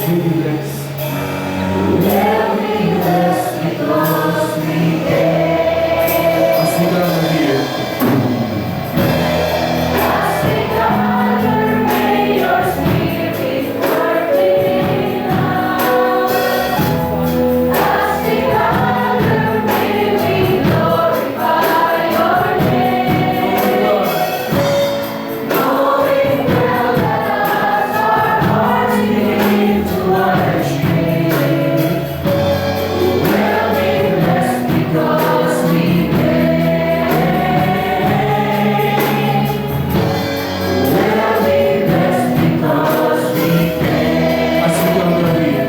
will be blessed. Will be blessed because we care. As we gather here, As we gather, may your spirit work within us. As we gather, may we glorify your name. Knowing well that as our hearts begin to worship, we'll be blessed because we we'll be blessed because we as we gather here,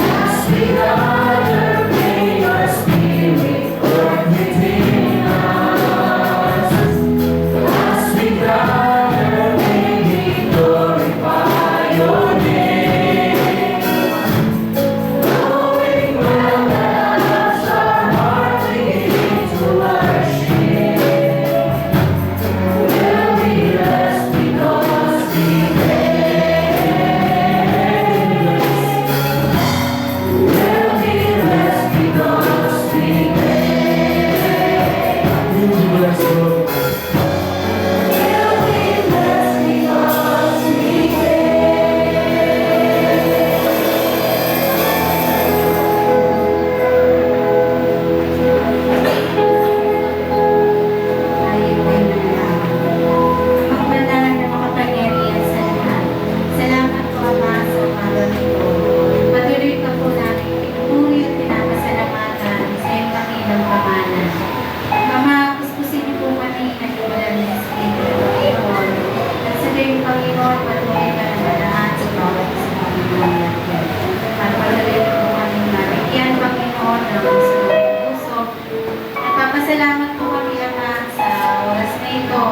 As we gather, may your spirit work within us. As we gather, may we glorify your name. Knowing well that as our hearts begin to worship, we'll be blessed because we We'll be blessed because we we will be blessed, Lord. We'll be blessed because we Tayo po'y manalangin. Magbanal na makapangyarihan sa lahat. Salamat po, Ama, sa umagang ito. Patuloy ka po namin pinupuri at pinapasalamatan sa iyong dakilang pangalan. Ama, puspusin niyo po kami ng iwanan ng Espiritu ng Panginoon. At sa iyong Panginoon, patuloy ka ng lahat sa bawat isa ng Panginoon. At patuloy niyo po kami nabigyan, Panginoon, ng masunod puso. At papasalamat po kami, Ama, sa oras na ito.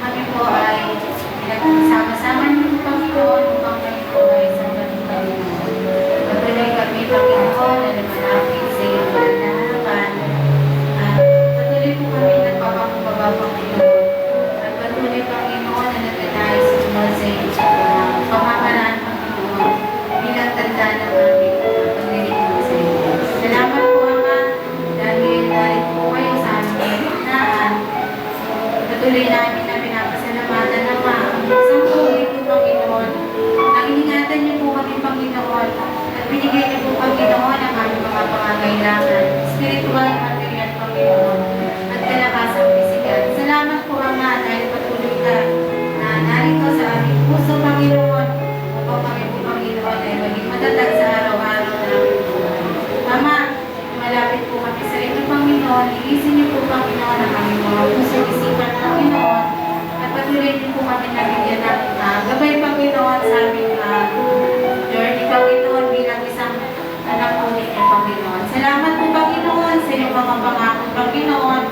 Kami po ay pinagsama-sama niyo po, Panginoon, upang kami po ay sa Panginoon. Patuloy kami, Panginoon, na lumalapit sa iyong harapan. At patuloy po kami nagpapakumbaba, Panginoon. At patuloy, Panginoon, na nagkanais sa iyong pamamaraan, Panginoon, bilang tanda ng aming pagdinig mo sa iyo. Salamat po, Ama, dahil narito po kayo sa aming gitnaan. Patuloy namin na pinapasalamatan, Ama, isang tuloy po, Panginoon. Nangingatan niyo po kami, Panginoon, at binigay niyo po, Panginoon, ang aming mga pangangailangan, spiritual, material, Panginoon, at kalakasang pisikal. Salamat po, Ama, dahil patuloy ka na narito sa aming puso, Panginoon, upang kami po, Panginoon, ay maging matatag sa araw-araw na aming buhay. Ama, malapit po kami sa inyo, Panginoon. Ilisin niyo po, Panginoon, ang aming mga puso, isipan, Panginoon, at patuloy niyo po kami nabigyan ng gabay, Panginoon, sa aming journey, Panginoon, bilang isang anak po ninyo, Panginoon. Salamat po, Panginoon, sa inyong mga pangako, Panginoon.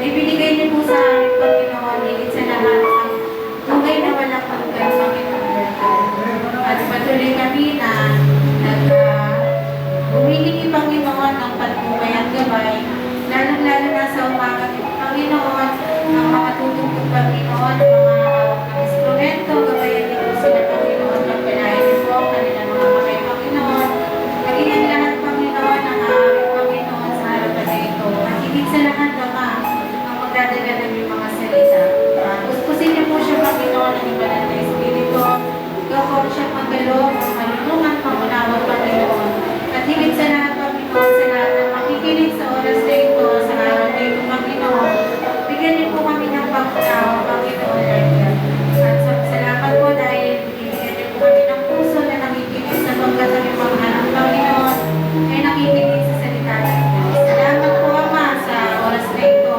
Ibinigay niyo po sa amin, Panginoon, higit sa lahat ang tugay na walang hanggan, Panginoon. At patuloy kami na humihingi, Panginoon, ng patnubay at gabay, lalong-lalo na sa umaga niyo, Panginoon, ang mga tutugtog, Panginoon, ang mga instrumento, gabayan niyo po sila, Panginoon, pagpalayan niyo po ang kanilang mga kamay, Panginoon. Maging ang lahat, Panginoon, ang aming Panginoon sa harapan na ito. At higit sa lahat, Ama, ang magdadala ng iyong mga salita. Puspusin niyo po siya, Panginoon, ng ibanal na Espiritu. Ikaw po siya magkaloob, malulungan, pangunawa, Panginoon. At higit sa lahat, Panginoon, sa lahat ng makikinig sa oras na ito, sa araw na ito, Panginoon, bigyan niyo po kami ng pangunawa, Panginoon, at salamat po dahil bigyan niyo po kami ng puso na nakikinig sa pagkatami mga anak, Panginoon, ay nakikinig sa salita ng Diyos. Salamat po, Ama, sa oras na ito.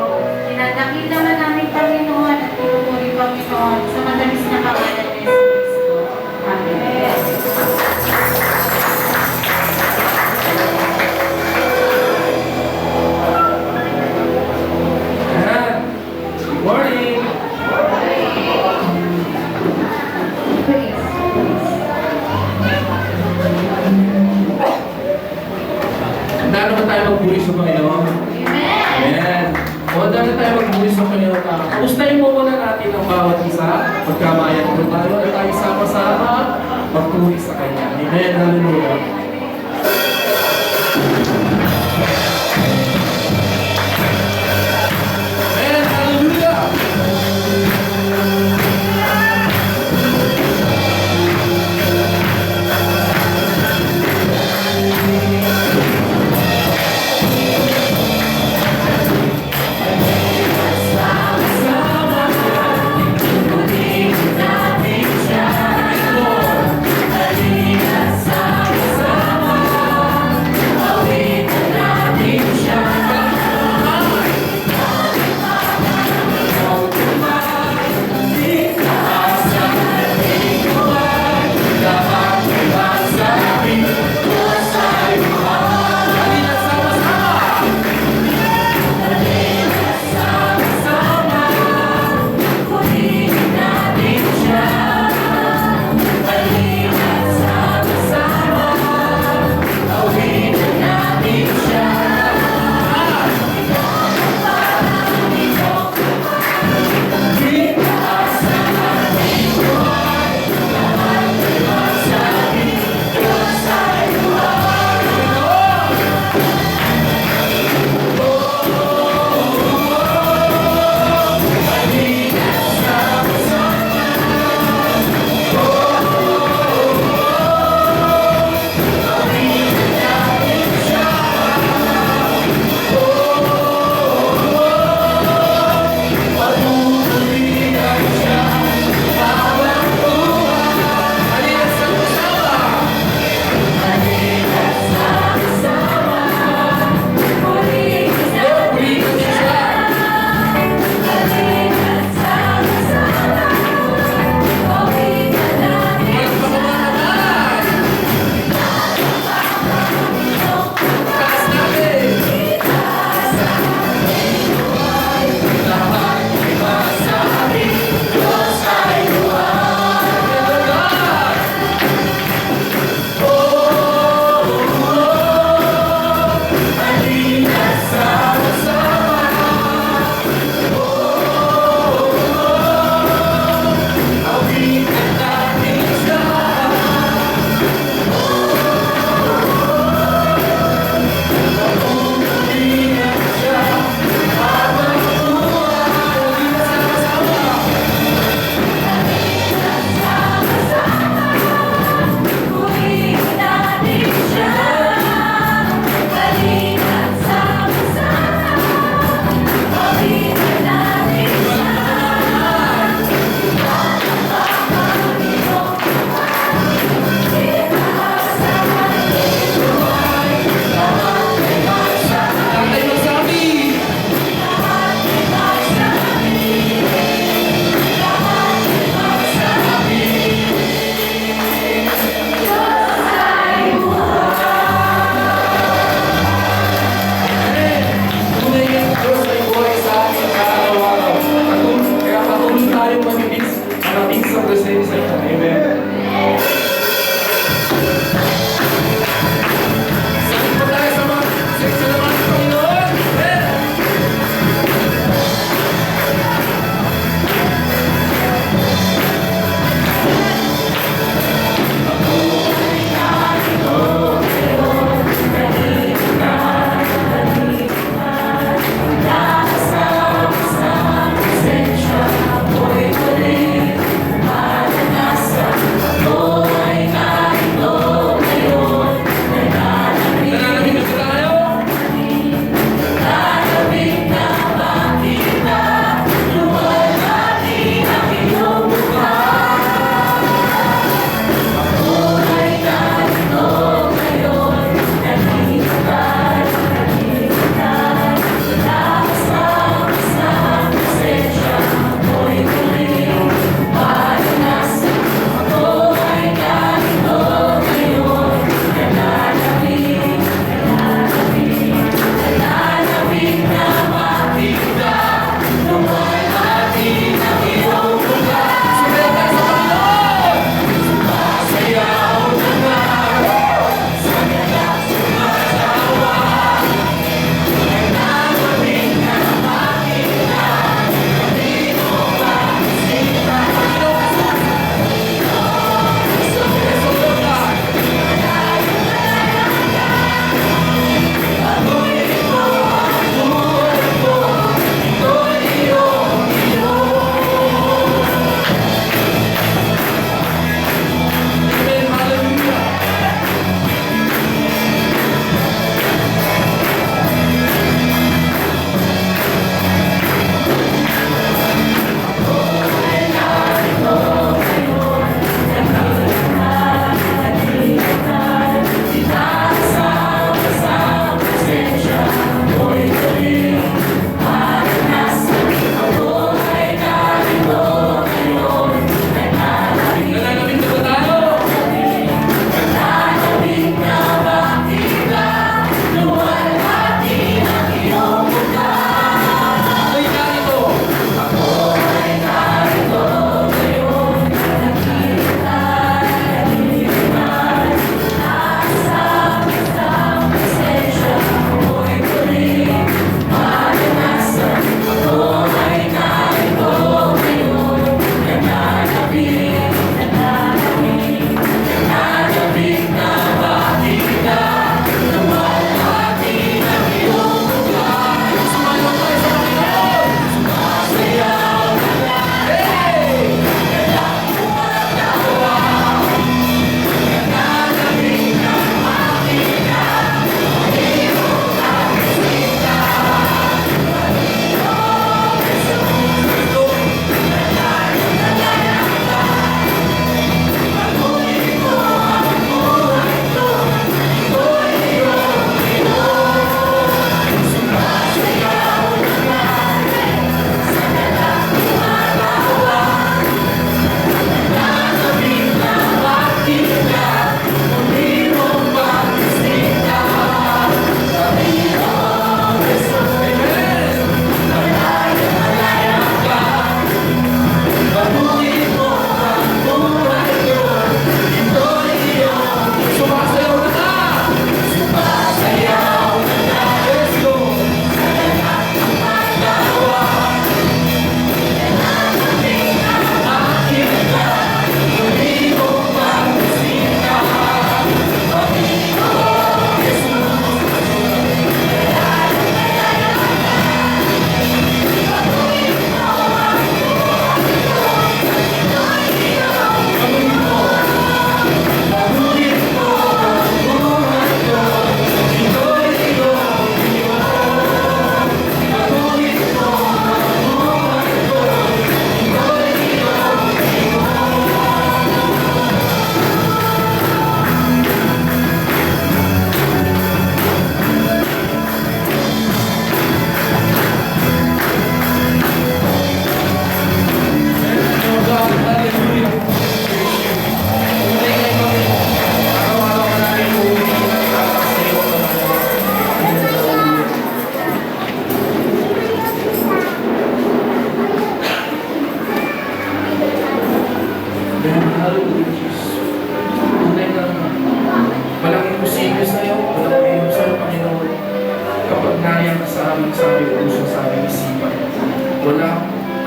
Tinadakil naman namin, Panginoon, at pinupuri, Panginoon, sa matamis na pangalan ni Kristo. Amen. Morning! Handa na ba tayo magpuri sa Panginoon? Amen. Amen. O handa na tayo magpuri sa kanyang tao. Kamustahin mo muna natin ang bawat isa. Magkamayan po tayo at tayo sama-sama magpuri sa Kanya. Amen. Hallelujah. Amen. Hallelujah. Sa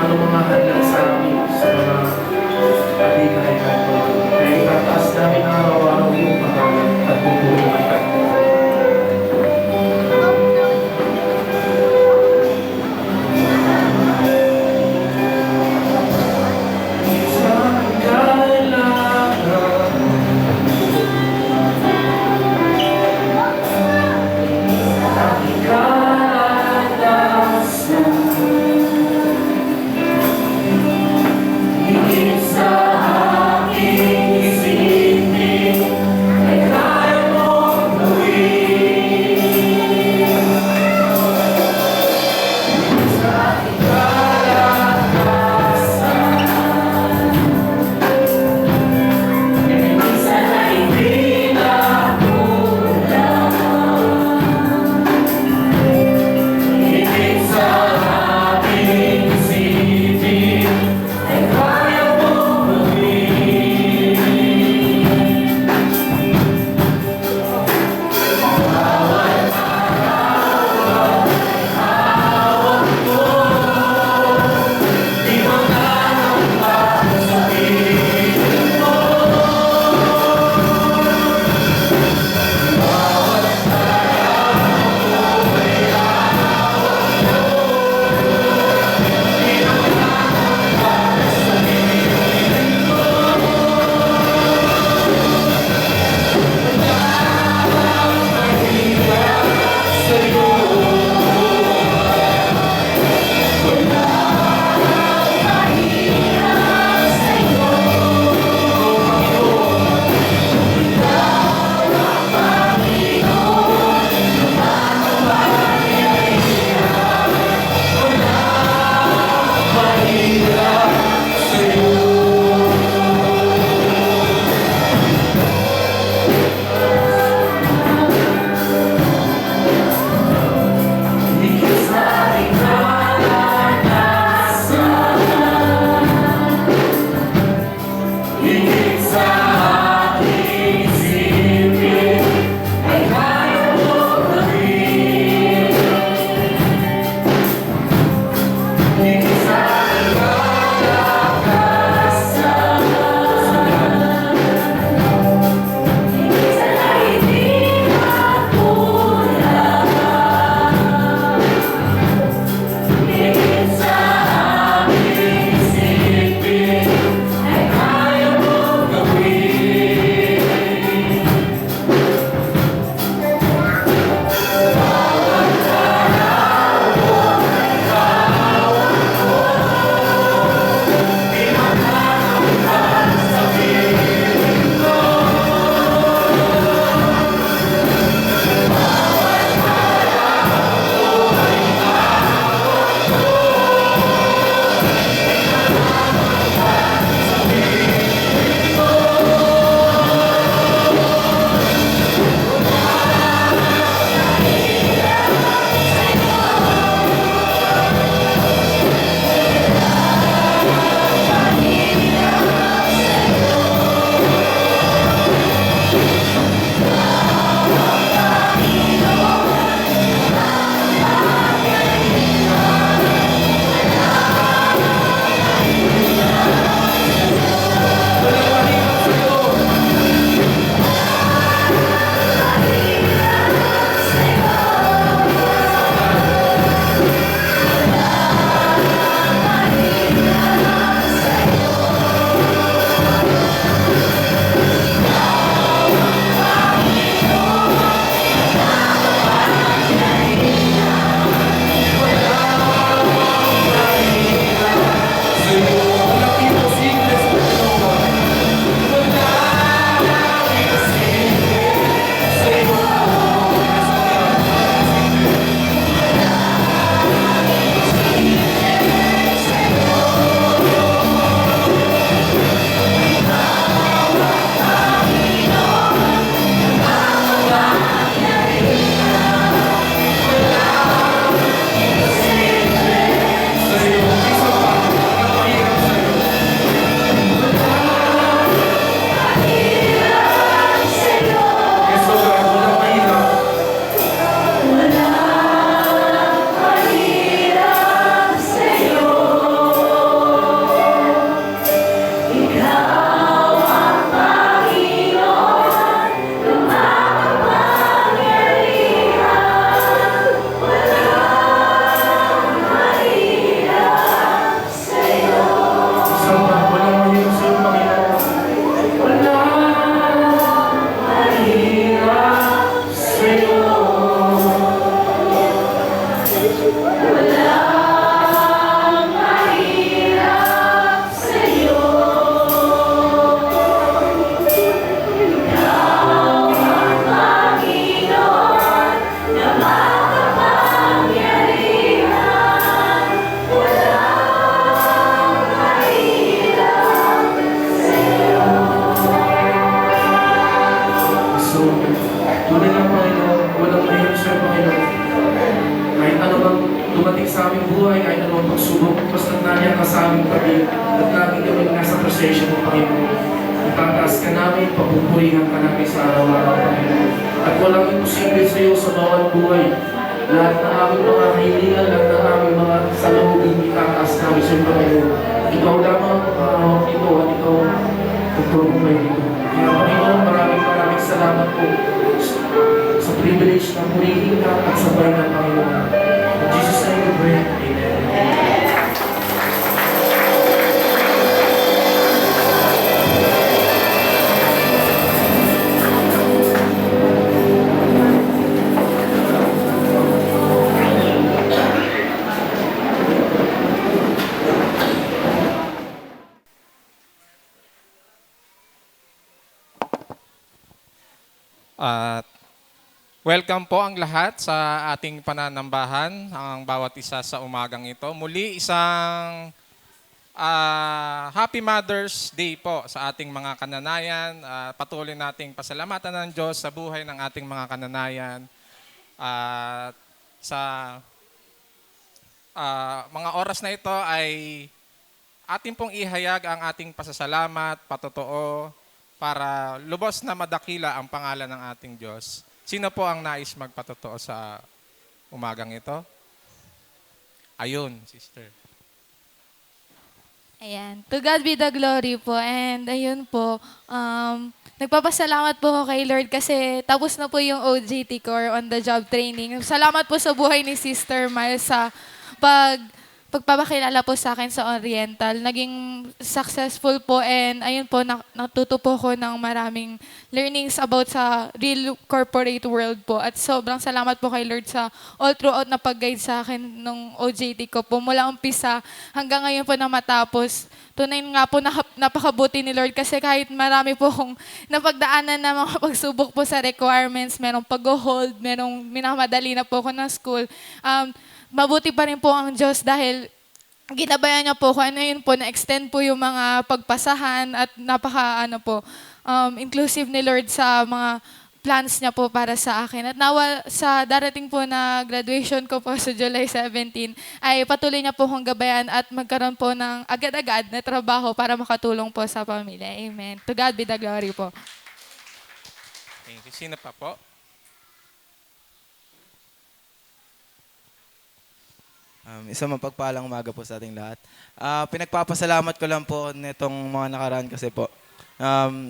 ano mga handang sa amin sa mga paligay natin. Kaya itataas namin ang araw-araw yung pangalan at pupulong ang kanya. nandiyan ka sa aming tabi at lagi kami nasa prosesyon mo, Panginoon. Itataas ka namin, papupurihan ka namin sa araw-araw, Panginoon. At walang imposible sa iyo sa bawat buhay. Lahat ng aming mga kahilingan, lahat ng aming mga salubin, itataas namin sa iyo, Panginoon. Ikaw lamang ang ito at ikaw magtulong dito. Kaya Panginoon, maraming salamat po sa privilege na purihin ka at sabay ng Panginoon. In Jesus' name we pray. Amen. At welcome po ang lahat sa ating pananambahan, ang bawat isa sa umagang ito. Muli isang Happy Mother's Day po sa ating mga kananayan. Patuloy nating pasalamatan ng Diyos sa buhay ng ating mga kananayan. At sa mga oras na ito ay ating pong ihayag ang ating pasasalamat, patotoo, para lubos na madakila ang pangalan ng ating Diyos. Sino po ang nais magpatotoo sa umagang ito? Ayun, sister. Ayan. To God be the glory po. And ayun po, nagpapasalamat po ako kay Lord kasi tapos na po yung OJT ko or on the job training. Salamat po sa buhay ni Sister Miles sa pagpapakilala po sa akin sa Oriental. Naging successful po and ayun po, natuto po ko ng maraming learnings about sa real corporate world po. At sobrang salamat po kay Lord sa all throughout na pag-guide sa akin nung OJT ko po. Mula umpisa hanggang ngayon po na matapos. Tunay nga po napakabuti ni Lord kasi kahit marami po kong napagdaanan na mga pagsubok po sa requirements, merong pag-hold, merong minamadali na po ako ng school. Mabuti pa rin po ang Diyos dahil ginabayan niya po kung ano yun po, na-extend po yung mga pagpasahan at inclusive ni Lord sa mga plans niya po para sa akin. At nawa sa darating po na graduation ko po sa July 17, ay patuloy niya po kong gabayan at magkaroon po ng agad-agad na trabaho para makatulong po sa pamilya. Amen. To God be the glory po. Thank you. Sino pa po? Isang mapagpalang umaga po sa ating lahat. Pinagpapasalamat ko lang po nitong mga nakaraan kasi po.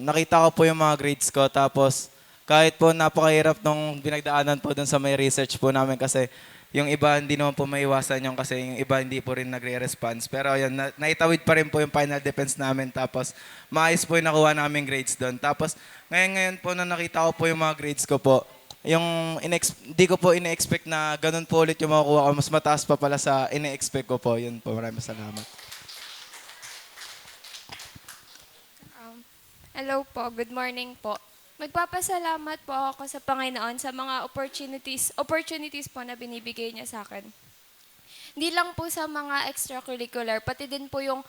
Nakita ko po yung mga grades ko tapos kahit po napakahirap nung pinagdaanan po dun sa may research po namin kasi yung iba hindi naman po maiwasan yung kasi yung iba hindi po rin nagre-response. Pero yun, naitawid pa rin po yung final defense namin tapos maayos po yung nakuha namin grades doon. Tapos ngayon po na nakita ko po yung mga grades ko po, yung hindi ko po ine-expect na ganun po ulit yung makukuha ko. Mas mataas pa pala sa ine-expect ko po. Yun po, maraming salamat. Hello po, good morning po. Magpapasalamat po ako sa Panginoon sa mga opportunities po na binibigay niya sa akin. Hindi lang po sa mga extracurricular, pati din po yung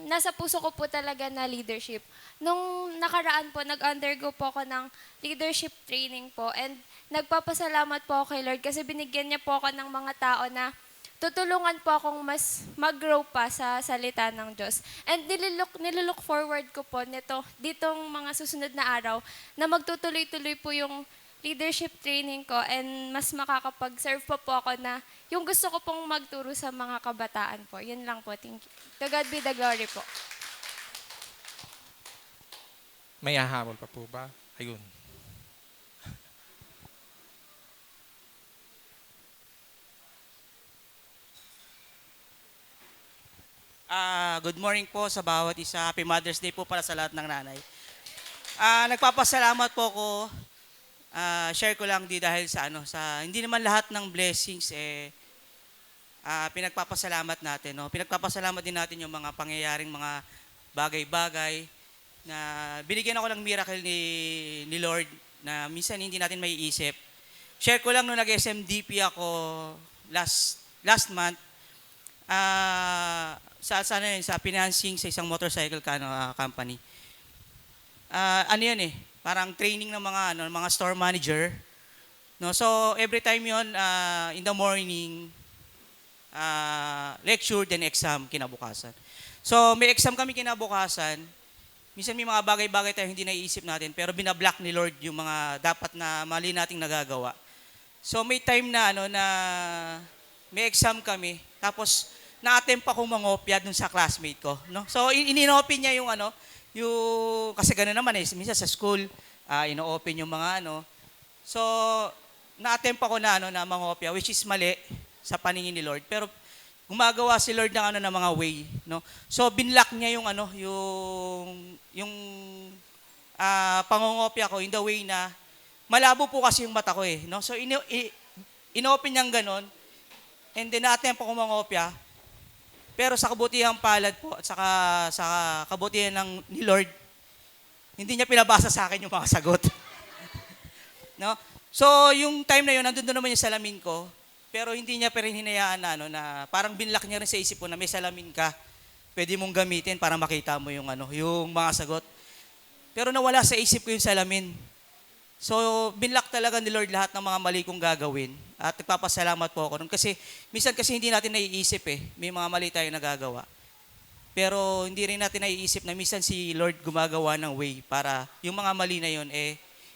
nasa puso ko po talaga na leadership. Nung nakaraan po, nag-undergo po ako ng leadership training po and nagpapasalamat po ako kay Lord kasi binigyan niya po ako ng mga tao na tutulungan po akong mas mag-grow pa sa salita ng Diyos. And nililook forward ko po ditong mga susunod na araw na magtutuloy-tuloy po yung leadership training ko and mas makakapag-serve pa po ako na yung gusto ko pong magturo sa mga kabataan po. Yun lang po. Thank you. To God be the glory po. May hahabol pa po ba? Ayun. Good morning po sa bawat isa. Happy Mother's Day po para sa lahat ng nanay. Nagpapasalamat po ko. Share ko lang dahil sa hindi naman lahat ng blessings pinagpapasalamat natin, no? Pinagpapasalamat din natin yung mga pangyayaring mga bagay-bagay na binigyan ako ng miracle ni Lord na minsan hindi natin maiisip. Share ko lang nung nag-SMDP ako last month sa financing sa isang motorcycle company. Parang training ng mga store manager. No, so every time 'yon in the morning lecture, then exam kinabukasan. So may exam kami kinabukasan. Minsan may mga bagay-bagay tayo hindi naiisip natin, pero binablock ni Lord yung mga dapat na mali nating nagagawa. So may time na na may exam kami, tapos na-attempt akong mangopya dun sa classmate ko, no? So in-open niya yung yung kasi gano'n naman minsan sa school, ino-open yung mga So na-attempt ako na mangopya, which is mali sa paningin ni Lord, pero gumagawa si Lord ng ng mga way, no? So binlock niya yung yung pangongopya ko in the way na malabo po kasi yung mata ko no? So in-open niyang ganon, and then na-attempt ako mangopya, pero sa kabutihang palad po at sa kabutihan ni Lord, hindi niya pinabasa sa akin yung mga sagot. No? So yung time na yun, nandun naman yung salamin ko, pero hindi niya pa rin hinayaan na parang binlock niya rin sa isip ko na may salamin ka, pwede mong gamitin para makita mo yung yung mga sagot. Pero nawala sa isip ko yung salamin. So binlock talaga ni Lord lahat ng mga mali kong gagawin. At nagpapasalamat po ako nun. Kasi minsan hindi natin naiisip may mga mali tayo nagagawa. Pero hindi rin natin naiisip na minsan si Lord gumagawa ng way para yung mga mali na yun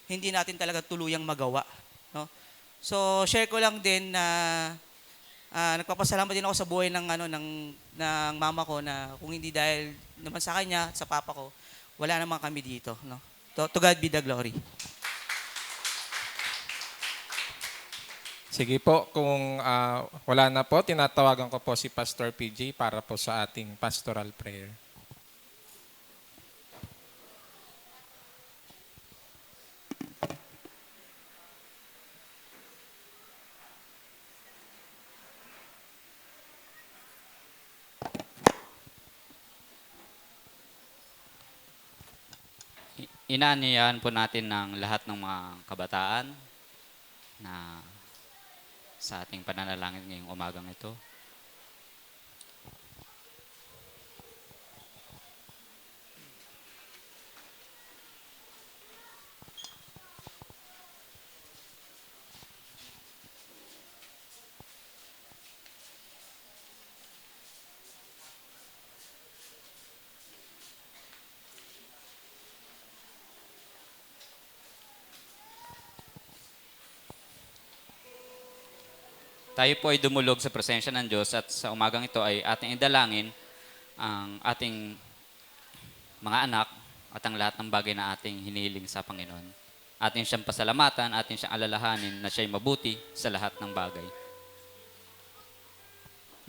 hindi natin talaga tuluyang magawa. No? So share ko lang din na nagpapasalamat din ako sa buhay ng mama ko na kung hindi dahil naman sa kanya at sa papa ko, wala naman kami dito. No? To God be the glory. Sige po, kung wala na po, tinatawagan ko po si Pastor PJ para po sa ating pastoral prayer. Inaanyayahan po natin ng lahat ng mga kabataan na sa ating pananalangin ngayong umagang ito. Tayo po ay dumulog sa presensya ng Diyos at sa umagang ito ay ating idalangin ang ating mga anak at ang lahat ng bagay na ating hinihiling sa Panginoon. Ating siyang pasalamatan, ating siyang alalahanin na siya'y mabuti sa lahat ng bagay.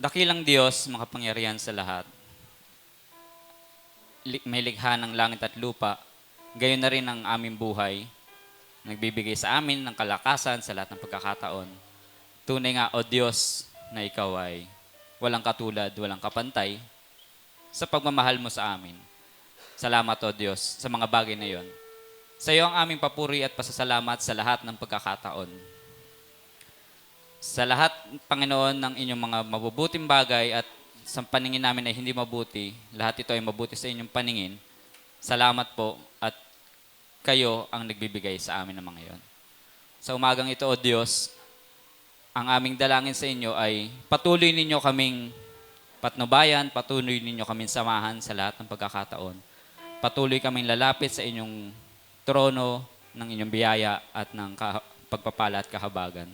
Dakilang Diyos, makapangyarihan sa lahat, may likha ng langit at lupa, gayon na rin ang aming buhay, nagbibigay sa amin ng kalakasan sa lahat ng pagkakataon. Tunay nga, O Diyos, na Ikaw ay walang katulad, walang kapantay sa pagmamahal mo sa amin. Salamat, O Diyos, sa mga bagay na yon. Sa iyo ang aming papuri at pasasalamat sa lahat ng pagkakataon. Sa lahat, Panginoon, ng inyong mga mabubuting bagay at sa paningin namin ay hindi mabuti, lahat ito ay mabuti sa inyong paningin. Salamat po at kayo ang nagbibigay sa amin ng mga yon. Sa umagang ito, O Diyos, ang aming dalangin sa inyo ay patuloy ninyo kaming patnubayan, patuloy ninyo kaming samahan sa lahat ng pagkakataon. Patuloy kaming lalapit sa inyong trono ng inyong biyaya at ng pagpapala at kahabagan.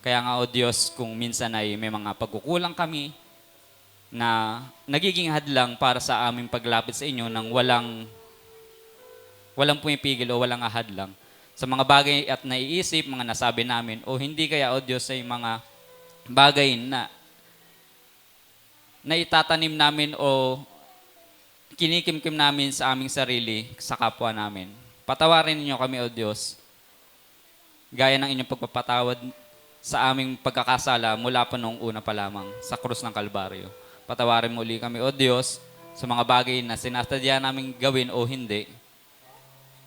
Kaya nga, O Diyos, kung minsan ay may mga pagkukulang kami na nagiging hadlang para sa aming paglapit sa inyo nang walang pumipigil o walang ahadlang, sa mga bagay at naiisip, mga nasabi namin, o hindi kaya, O Diyos, ay mga bagay na itatanim namin o kinikimkim namin sa aming sarili, sa kapwa namin. Patawarin ninyo kami, O Diyos, gaya ng inyong pagpapatawad sa aming pagkakasala mula pa noong una pa lamang sa krus ng Kalbaryo. Patawarin mo uli kami, O Diyos, sa mga bagay na sinastadya namin gawin o hindi,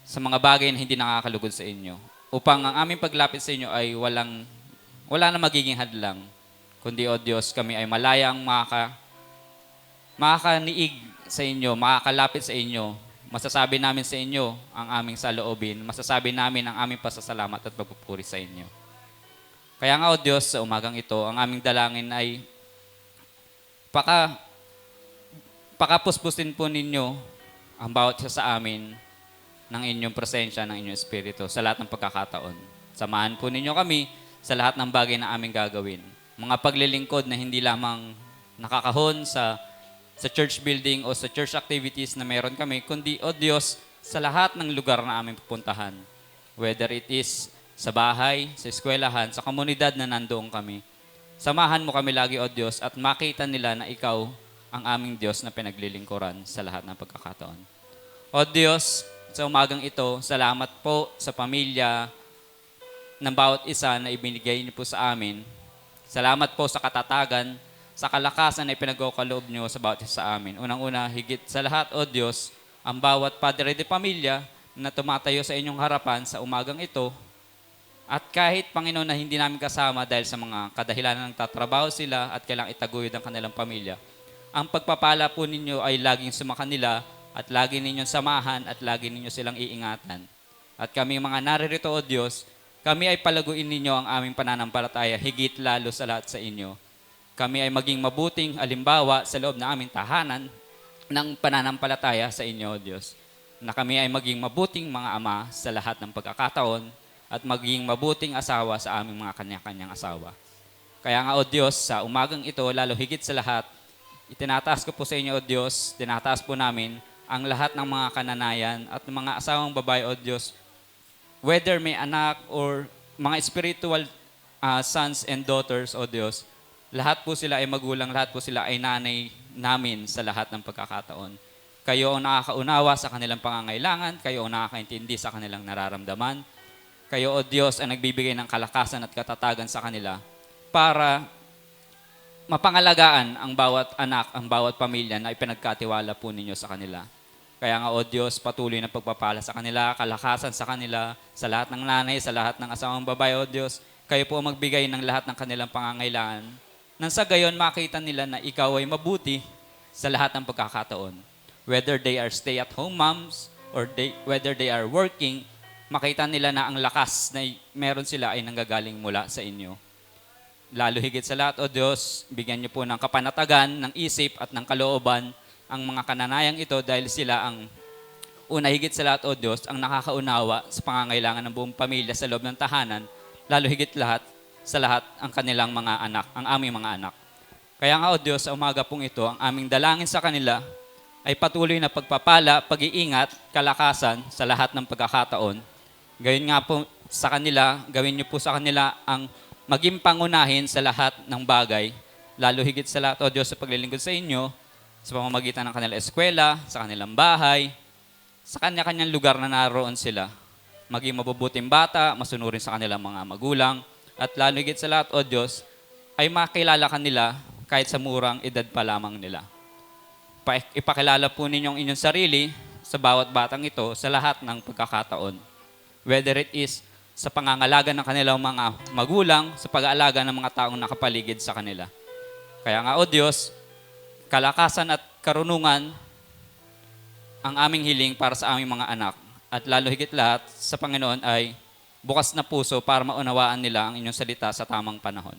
sa mga bagay na hindi nakakalugod sa inyo, upang ang aming paglapit sa inyo ay wala na magiging hadlang, kundi, O Diyos, kami ay malayang makakaniig sa inyo, makakalapit sa inyo, masasabi namin sa inyo ang aming saloobin, masasabi namin ang aming pasasalamat at pagpupuri sa inyo. Kaya nga, O Diyos, sa umagang ito, ang aming dalangin ay Paka, pakapuspusin po ninyo ang bawat isa sa amin ng inyong presensya, ng inyong espiritu sa lahat ng pagkakataon. Samahan po ninyo kami sa lahat ng bagay na aming gagawin. Mga paglilingkod na hindi lamang nakakahon sa church building o sa church activities na meron kami, kundi, O Diyos, sa lahat ng lugar na aming pupuntahan. Whether it is sa bahay, sa eskwelahan, sa komunidad na nandoon kami. Samahan mo kami lagi, O Diyos, at makita nila na Ikaw ang aming Diyos na pinaglilingkuran sa lahat ng pagkakataon. O Diyos, sa umagang ito, salamat po sa pamilya ng bawat isa na ibinigay niyo po sa amin. Salamat po sa katatagan, sa kalakasan na ipinagkakaloob niyo sa bawat isa sa amin. Unang-una, higit sa lahat, O Diyos, ang bawat padre de pamilya na tumatayo sa inyong harapan sa umagang ito. At kahit, Panginoon, na hindi namin kasama dahil sa mga kadahilanan ng tatrabaho sila at kailangang itaguyod ang kanilang pamilya, ang pagpapala po ninyo ay laging sumakanila at lagi ninyong samahan at lagi ninyo silang iingatan. At kami mga naririto, O Diyos, kami ay palaguin ninyo ang aming pananampalataya higit lalo sa lahat sa inyo. Kami ay maging mabuting halimbawa sa loob ng aming tahanan ng pananampalataya sa inyo, O Diyos. Na kami ay maging mabuting mga ama sa lahat ng pagkakataon at maging mabuting asawa sa aming mga kanya-kanyang asawa. Kaya nga, O Diyos, sa umagang ito, lalo higit sa lahat, itinataas ko po sa inyo, O Diyos, tinataas po namin ang lahat ng mga kananayan at mga asawang babae, O Diyos, whether may anak or mga spiritual sons and daughters, O Diyos, lahat po sila ay magulang, lahat po sila ay nanay namin sa lahat ng pagkakataon. Kayo ang nakakaunawa sa kanilang pangangailangan, kayo ang nakakaintindi sa kanilang nararamdaman. Kayo, O Diyos, ang nagbibigay ng kalakasan at katatagan sa kanila para mapangalagaan ang bawat anak, ang bawat pamilya na ipinagkatiwala po ninyo sa kanila. Kaya nga, O Diyos, patuloy na pagpapala sa kanila, kalakasan sa kanila, sa lahat ng nanay, sa lahat ng asawang babae, O Diyos. Kayo po ang magbigay ng lahat ng kanilang pangangailangan. Nang sa gayon, makita nila na Ikaw ay mabuti sa lahat ng pagkakataon. Whether they are stay-at-home moms or whether they are working, makita nila na ang lakas na meron sila ay nanggagaling mula sa inyo. Lalo higit sa lahat, O Diyos, bigyan niyo po ng kapanatagan, ng isip at ng kalooban ang mga kananayang ito dahil sila ang una higit sa lahat, O Diyos, ang nakakaunawa sa pangangailangan ng buong pamilya sa loob ng tahanan, lalo higit sa lahat ang kanilang mga anak, ang aming mga anak. Kaya nga, O Diyos, sa umaga pong ito, ang aming dalangin sa kanila ay patuloy na pagpapala, pag-iingat, kalakasan sa lahat ng pagkakataon. Gawin nga po sa kanila, gawin niyo po sa kanila ang maging pangunahin sa lahat ng bagay, lalo higit sa lahat, O Diyos, sa paglilingkod sa inyo, sa pamamagitan ng kanilang eskwela, sa kanilang bahay, sa kanya-kanyang lugar na naroon sila. Maging mabubuting bata, masunurin sa kanilang mga magulang, at lalo higit sa lahat, O Diyos, ay makilala kanila kahit sa murang edad pa lamang nila. Ipakilala po ninyong inyong sarili sa bawat batang ito sa lahat ng pagkakataon. Whether it is sa pangangalaga ng kanilang mga magulang, sa pag-aalaga ng mga taong nakapaligid sa kanila. Kaya nga, O Diyos, kalakasan at karunungan ang aming hiling para sa aming mga anak. At lalo higit lahat sa Panginoon ay bukas na puso para maunawaan nila ang inyong salita sa tamang panahon.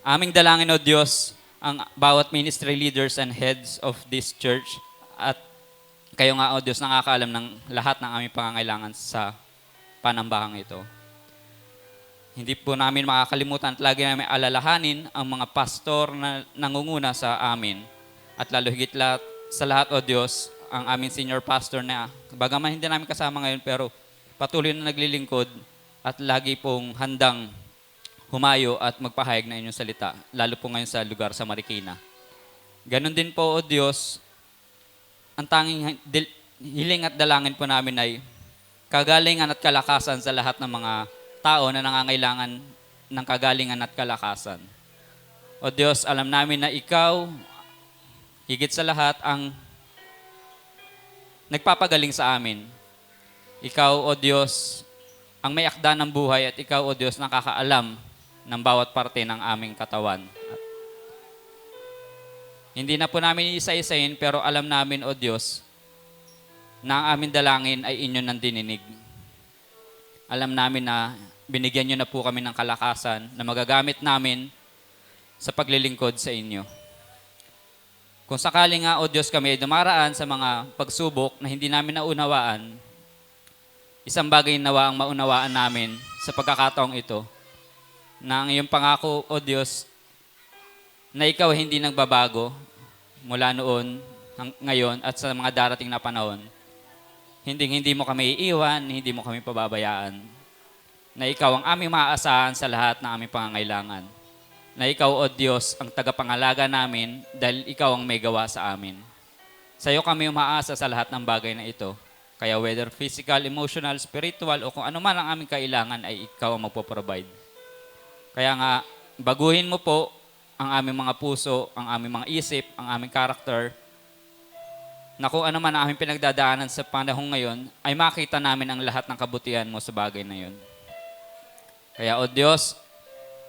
Aming dalangin, O Diyos, ang bawat ministry leaders and heads of this church at kayo nga, O Diyos, nakakaalam ng lahat ng aming pangangailangan sa panambahang ito. Hindi po namin makakalimutan at lagi namin alalahanin ang mga pastor na nangunguna sa amin. At lalo higit sa lahat, O Diyos, ang aming senior pastor na bagaman hindi namin kasama ngayon pero patuloy na naglilingkod at lagi pong handang humayo at magpahayag na inyong salita, lalo po ngayon sa lugar sa Marikina. Ganon din po, O Diyos, ang tanging hiling at dalangin po namin ay kagalingan at kalakasan sa lahat ng mga tao na nangangailangan ng kagalingan at kalakasan. O Diyos, alam namin na Ikaw, higit sa lahat, ang nagpapagaling sa amin. Ikaw, O Diyos, ang may akda ng buhay at Ikaw, O Diyos, nakakaalam ng bawat parte ng aming katawan. Hindi na po namin isa-isahin pero alam namin, O Diyos, na ang aming dalangin ay inyo nang dininig. Alam namin na binigyan nyo na po kami ng kalakasan na magagamit namin sa paglilingkod sa inyo. Kung sakali nga, O Diyos, kami ay dumaraan sa mga pagsubok na hindi namin naunawaan, isang bagay nawa ang maunawaan namin sa pagkakataong ito, na ang iyong pangako, O Diyos, na ikaw ay hindi nagbabago mula noon, ngayon, at sa mga darating na panahon. Hindi mo kami iiwan, hindi mo kami pababayaan. Na ikaw ang aming maaasahan sa lahat ng aming pangangailangan. Na ikaw, O Diyos, ang tagapangalaga namin dahil ikaw ang may gawa sa amin. Sa iyo kami umaasa sa lahat ng bagay na ito. Kaya whether physical, emotional, spiritual, o kung ano man ang aming kailangan ay ikaw ang magpo-provide. Kaya nga, baguhin mo po ang aming mga puso, ang aming mga isip, ang aming karakter, na kung ano man ang aming pinagdadaanan sa panahong ngayon, ay makita namin ang lahat ng kabutihan mo sa bagay na yun. Kaya, O Diyos,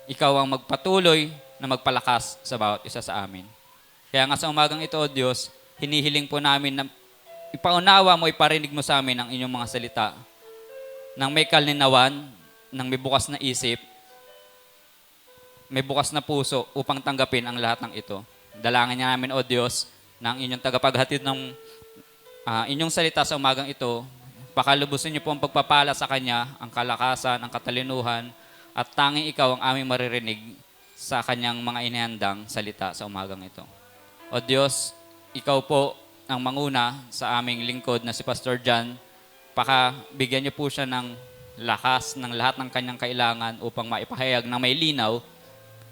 ikaw ang magpatuloy na magpalakas sa bawat isa sa amin. Kaya nga sa umagang ito, O Diyos, hinihiling po namin na ipaunawa mo, iparinig mo sa amin ang inyong mga salita nang may kalinawan, nang may bukas na isip, may bukas na puso upang tanggapin ang lahat ng ito. Dalangin niya namin, O Diyos, na ang inyong tagapaghatid ng inyong salita sa umagang ito, pakalubusin niyo po ang pagpapala sa Kanya, ang kalakasan, ang katalinuhan, at tanging ikaw ang aming maririnig sa Kanyang mga inihandang salita sa umagang ito. O Diyos, ikaw po ang manguna sa aming lingkod na si Pastor John, bigyan niyo po siya ng lakas ng lahat ng kanyang kailangan upang maipahayag na may linaw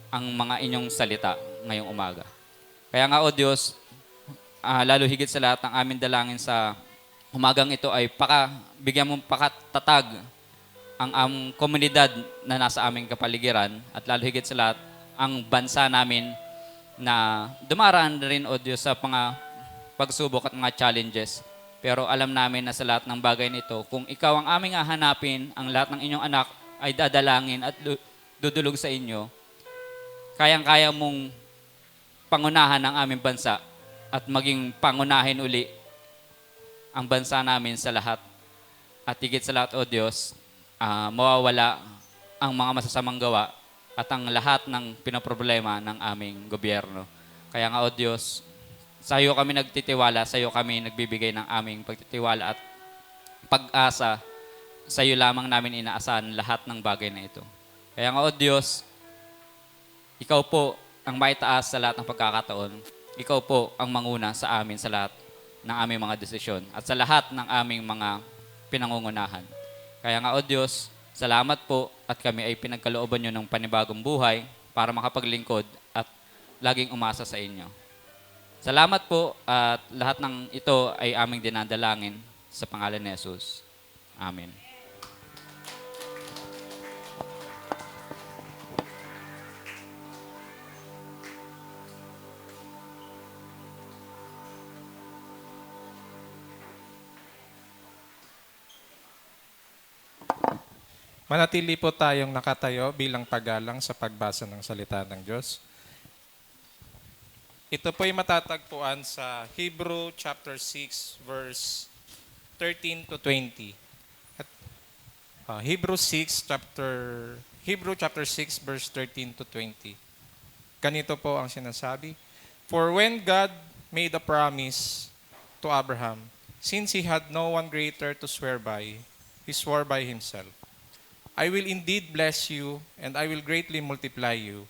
ang mga inyong salita ngayong umaga. Kaya nga, O Diyos, lalo higit sa lahat ng aming dalangin sa umagang ito ay bigyan mong pakatatag ang komunidad na nasa aming kapaligiran at lalo higit sa lahat ang bansa namin na dumaraan rin, O Diyos, sa mga pagsubok at mga challenges. Pero alam namin na sa lahat ng bagay nito, kung ikaw ang aming hahanapin, ang lahat ng inyong anak ay dadalangin at dudulog sa inyo, kayang-kaya mong pangunahan ang aming bansa at maging pangunahin uli ang bansa namin sa lahat. At higit sa lahat, O Diyos, mawawala ang mga masasamang gawa at ang lahat ng pinoproblema ng aming gobyerno. Kaya nga, O Diyos, sa iyo kami nagtitiwala, sa iyo kami nagbibigay ng aming pagtitiwala at pag-asa. Sa iyo lamang namin inaasahan lahat ng bagay na ito. Kaya nga, O Diyos, ikaw po ang maitaas sa lahat ng pagkakataon. Ikaw po ang manguna sa amin sa lahat ng aming mga desisyon at sa lahat ng aming mga pinangungunahan. Kaya nga, O Diyos, salamat po at kami ay pinagkalooban nyo ng panibagong buhay para makapaglingkod at laging umasa sa inyo. Salamat po at lahat ng ito ay aming dinadalangin sa pangalan ni Jesus. Amen. Manatili po tayong nakatayo bilang paggalang sa pagbasa ng salita ng Diyos. Ito po ay matatagpuan sa Hebrew chapter 6 verse 13 to 20. At, Hebrew chapter 6 verse 13 to 20. Ganito po ang sinasabi. For when God made a promise to Abraham, since he had no one greater to swear by, he swore by himself. I will indeed bless you, and I will greatly multiply you.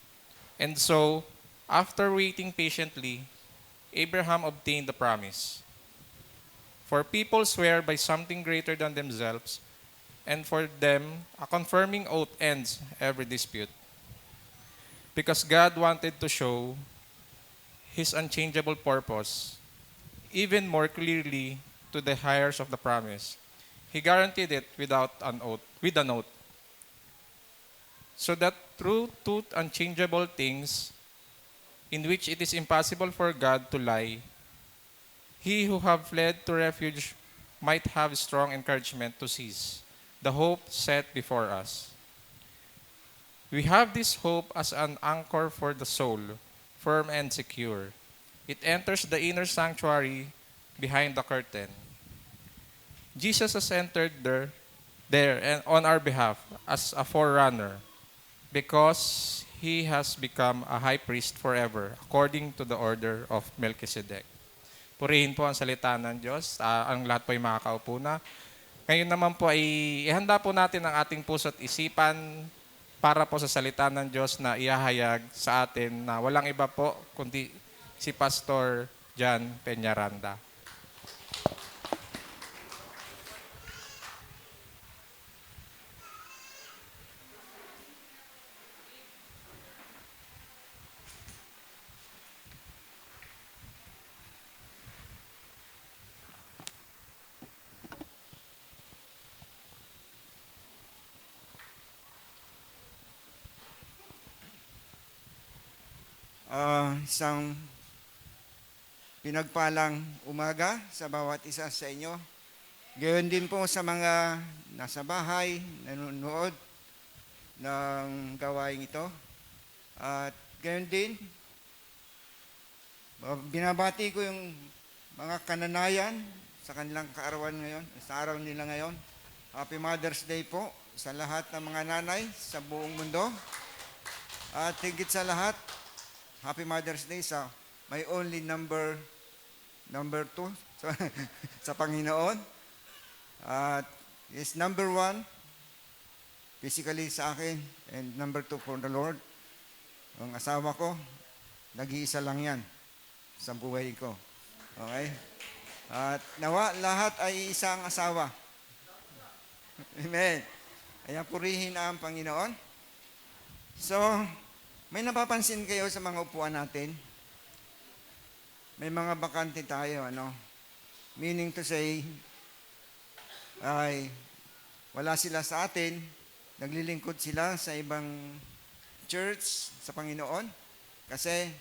And so, after waiting patiently, Abraham obtained the promise. For people swear by something greater than themselves, and for them, a confirming oath ends every dispute. Because God wanted to show His unchangeable purpose even more clearly to the heirs of the promise. He guaranteed it with an oath. So that through two unchangeable things, in which it is impossible for God to lie, he who have fled to refuge might have strong encouragement to seize the hope set before us. We have this hope as an anchor for the soul, firm and secure. It enters the inner sanctuary behind the curtain. Jesus has entered there and on our behalf as a forerunner, because he has become a high priest forever, according to the order of Melchizedek. Purihin po ang salita ng Diyos. Ang lahat po ay makakaupo na. Ngayon naman po ay ihanda po natin ang ating puso at isipan para po sa salita ng Diyos na ihahayag sa atin na walang iba po kundi si Pastor John Peñaranda. Isang pinagpalang umaga sa bawat isa sa inyo. Gayon din po sa mga nasa bahay, nanonood ng gawain ito. At gayon din, binabati ko yung mga kananayan sa kanilang kaarawan ngayon, sa araw nila ngayon. Happy Mother's Day po sa lahat ng mga nanay sa buong mundo. At higit sa lahat, Happy Mother's Day sa my only number 2 sa Panginoon. At is number 1 physically sa akin and number 2 for the Lord. Ang asawa ko, nag-iisa lang yan sa buhay ko. Okay? At nawa lahat ay isang asawa. Amen. Kaya purihin ang Panginoon. So, may napapansin kayo sa mga upuan natin? May mga bakante tayo, ano? Meaning to say, ay wala sila sa atin, naglilingkod sila sa ibang church, sa Panginoon, kasi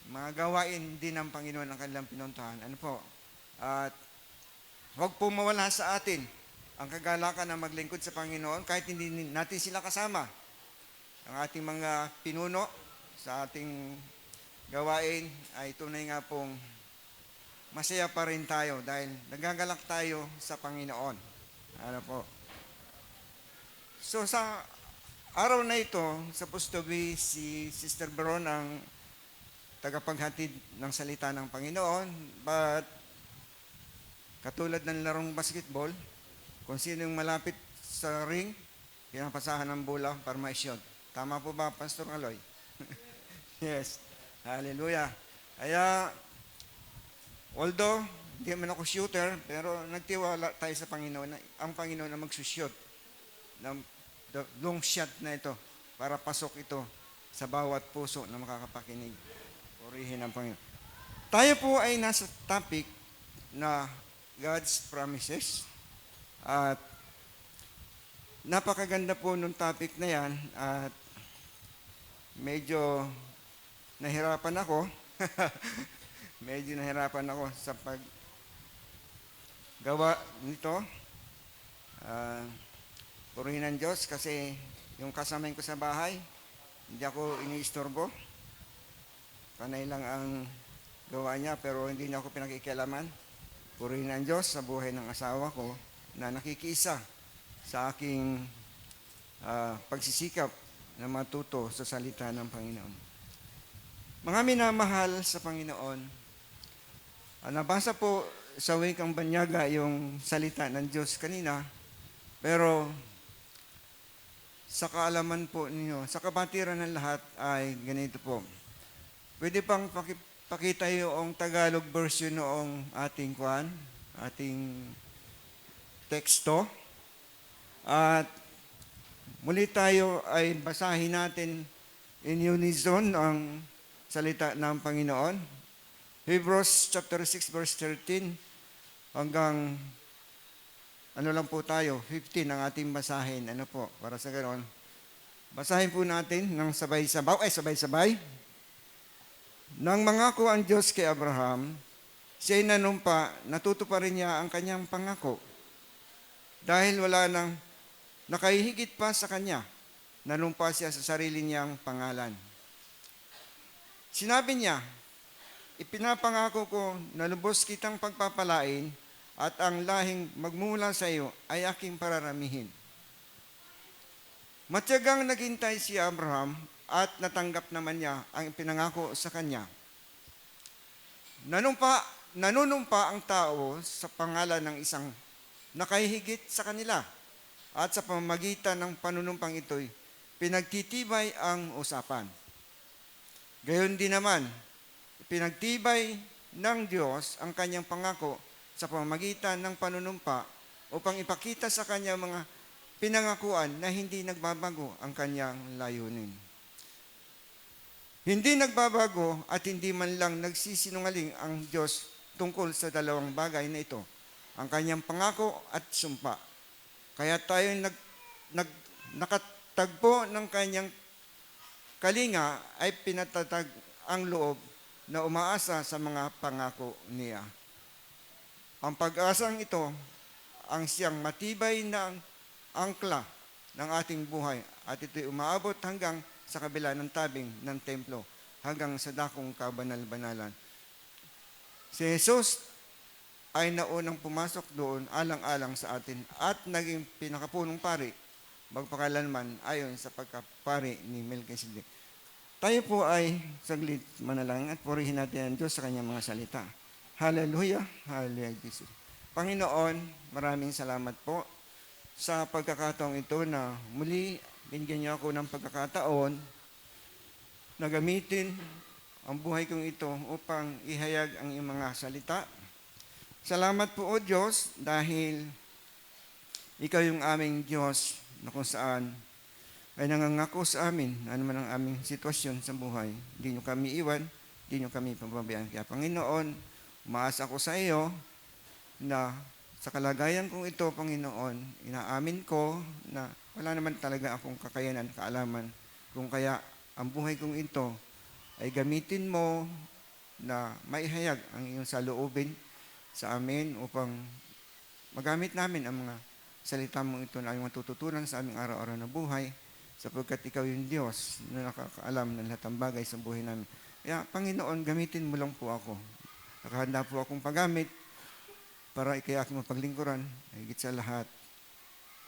mga gawain din ng Panginoon ang kanilang pinuntahan. Ano po? At huwag po mawala sa atin ang kagalakan na maglingkod sa Panginoon kahit hindi natin sila kasama. Ang ating mga pinuno sa ating gawain ay tunay nga pong masaya pa rin tayo dahil nagagalak tayo sa Panginoon. Ano po? So sa araw na ito, supposed to be si Sister Baron ang tagapaghatid ng salita ng Panginoon, but katulad ng larong basketball, kung sino yung malapit sa ring, pinapasahan ng bola para ma-shot. Tama po ba, Pastor Aloy? Yes. Hallelujah. Kaya, although hindi man ako shooter, pero nagtiwala tayo sa Panginoon na ang Panginoon na magsushoot ng the long shot na ito para pasok ito sa bawat puso na makakapakinig. Purihin ang Panginoon. Tayo po ay nasa topic na God's promises. At napakaganda po nung topic na yan at medyo nahirapan ako. Medyo nahirapan ako sa paggawa nito. Purihin ng Diyos kasi yung kasamain ko sa bahay, hindi ako iniistorbo. Panay lang ang gawa niya pero hindi niya ako pinakikialaman. Purihin ng Diyos sa buhay ng asawa ko na nakikiisa sa aking pagsisikap na matuto sa salita ng Panginoon. Mga minamahal sa Panginoon, nabasa po sa Wikang Banyaga yung salita ng Diyos kanina, pero sa kaalaman po ninyo, sa kabatiran ng lahat ay ganito po. Pwede pang pakita yung Tagalog version noong ating teksto. At muli tayo ay basahin natin in unison ang salita ng Panginoon. Hebrews chapter 6 verse 13 hanggang ano lang po tayo, 15 ang ating basahin. Ano po, para sa ganoon. Basahin po natin ng sabay-sabay. Nang mangako ang Diyos kay Abraham, siya'y nanumpa, natutuparin niya ang kanyang pangako. Dahil wala nang nakahihigit pa sa kanya, nanumpa siya sa sarili niyang pangalan. Sinabi niya, ipinapangako ko na lubos kitang pagpapalain at ang lahing magmula sa iyo ay aking pararamihin. Matyagang naghintay si Abraham at natanggap naman niya ang pinangako sa kanya. Nanunumpa ang tao sa pangalan ng isang nakahigit sa kanila at sa pamamagitan ng panunumpang ito'y pinagtitibay ang usapan. Gayon din naman, pinagtibay ng Diyos ang kanyang pangako sa pamamagitan ng panunumpa upang ipakita sa kanya mga pinangakuan na hindi nagbabago ang kanyang layunin. Hindi nagbabago at hindi man lang nagsisinungaling ang Diyos tungkol sa dalawang bagay na ito, ang kanyang pangako at sumpa. Kaya tayo nakatagpo ng kanyang kalinga ay pinatatag ang loob na umaasa sa mga pangako niya. Ang pag-asang ito ang siyang matibay na angkla ng ating buhay at ito'y umaabot hanggang sa kabila ng tabing ng templo, hanggang sa dakong kabanal-banalan. Si Jesus ay naunang pumasok doon alang-alang sa atin at naging pinakapunong pari magpakailanman ayon sa pagkapari ni Melchizedek. Tayo po ay saglit manalangin at purihin natin ang Diyos sa kanyang mga salita. Hallelujah, hallelujah, Jesus. Panginoon, maraming salamat po sa pagkakataong ito na muli binigyan niyo ako ng pagkakataon na gamitin ang buhay kong ito upang ihayag ang iyong mga salita. Salamat po, O Diyos, dahil ikaw yung aming Diyos na kung saan ay nangangako sa amin, ano man ang aming sitwasyon sa buhay. Hindi niyo kami iwan, hindi niyo kami pababayaan. Kaya Panginoon, umaasa ako sa iyo na sa kalagayan kong ito, Panginoon, inaamin ko na wala naman talaga akong kakayanan, kaalaman. Kung kaya ang buhay kong ito ay gamitin mo na maihayag ang iyong saloobin sa amin upang magamit namin ang mga salita mo ito na aming matututunan sa aming araw-araw na buhay, sapagkat ikaw yung Diyos na nakakaalam ng lahat ng bagay sa buhay namin. Kaya, Panginoon, gamitin mo lang po ako. Nakahanda po akong paggamit para ikay aking mapaglingkuran, higit sa lahat,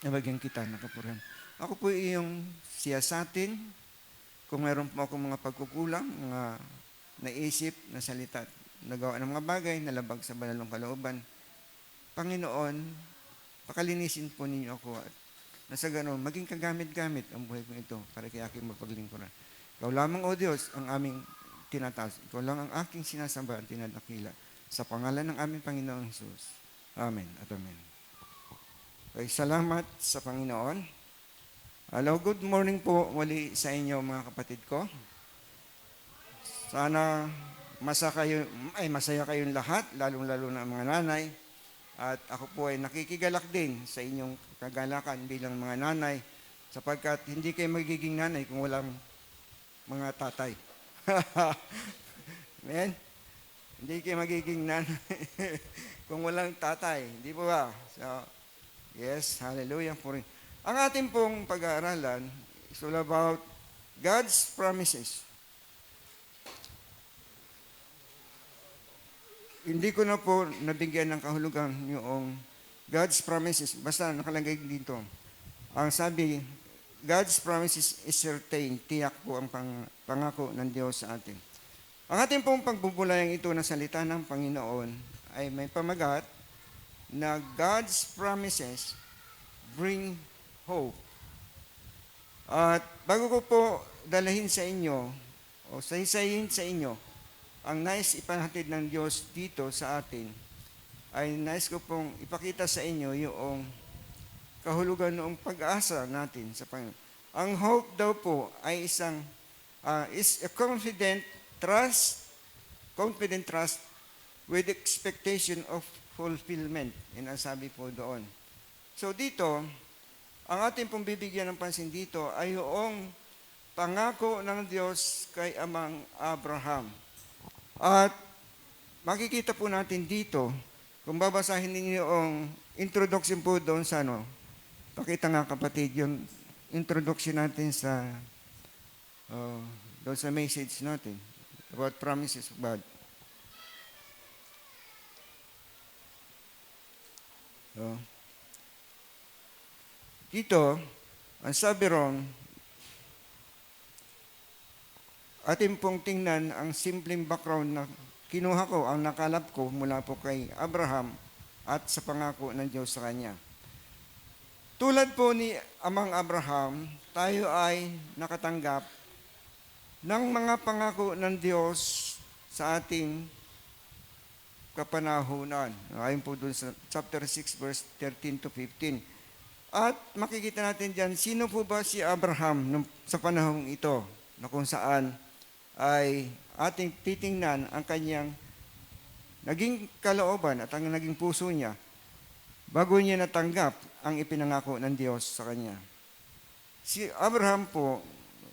nabagyan kita ng kapurihan. Ako po iyong siyasatin, kung mayroon po akong mga pagkukulang, mga naisip, na salita, nagawa ng mga bagay, nalabag sa banalong kalooban, Panginoon, pakalinisin po ninyo ako at nasa ganoon, maging kagamit-gamit ang buhay ko ito para kay aking mapaglingkuran. Ikaw lamang, O Diyos, ang aming tinataas. Ikaw lang ang aking sinasamba at tinadakila. Sa pangalan ng aming Panginoong Jesus. Amen at amen. Okay, salamat sa Panginoon. Hello, good morning po muli sa inyo mga kapatid ko. Sana masaya kayong lahat, lalong-lalo na ang mga nanay. At ako po ay nakikigalak din sa inyong kagalakan bilang mga nanay sapagkat hindi kayo magiging nanay kung walang mga tatay. Amen? Hindi kayo magiging nanay kung walang tatay. Hindi po ba? So, yes, hallelujah po rin. Ang ating pong pag-aaralan is all about God's promises. Hindi ko na po nabigyan ng kahulugan yung God's promises. Basta nakalagay dito. Ang sabi, God's promises is certain. Tiyak po ang pangako ng Diyos sa atin. Ang ating pong pagbubulayang ito na salita ng Panginoon ay may pamagat na God's promises bring hope. At bago ko po dalahin sa inyo o saysayin sa inyo ang nais ipahatid ng Diyos dito sa atin, ay nais ko pong ipakita sa inyo yung kahulugan noong pag-asa natin sa Panginoon. Ang hope daw po ay is a confident trust with expectation of fulfillment. Yan ang sabi po doon. So dito, ang ating pong bibigyan ng pansin dito ay yung pangako ng Diyos kay Amang Abraham. At makikita po natin dito, kung babasahin ninyo yung introduction po doon sa pakita nga kapatid, yung introduction natin sa doon sa message natin about promises of God. So, dito, ang sabi ron, atin pong tingnan ang simpleng background na kinuha ko, ang nakalap ko mula po kay Abraham at sa pangako ng Diyos sa kanya. Tulad po ni Amang Abraham, tayo ay nakatanggap ng mga pangako ng Diyos sa ating kapanahunan. Ayon po dun sa chapter 6, verse 13 to 15. At makikita natin dyan, sino po ba si Abraham sa panahong ito na kung saan ay ating titingnan ang kanyang naging kalooban at ang naging puso niya bago niya natanggap ang ipinangako ng Diyos sa kanya. Si Abraham po,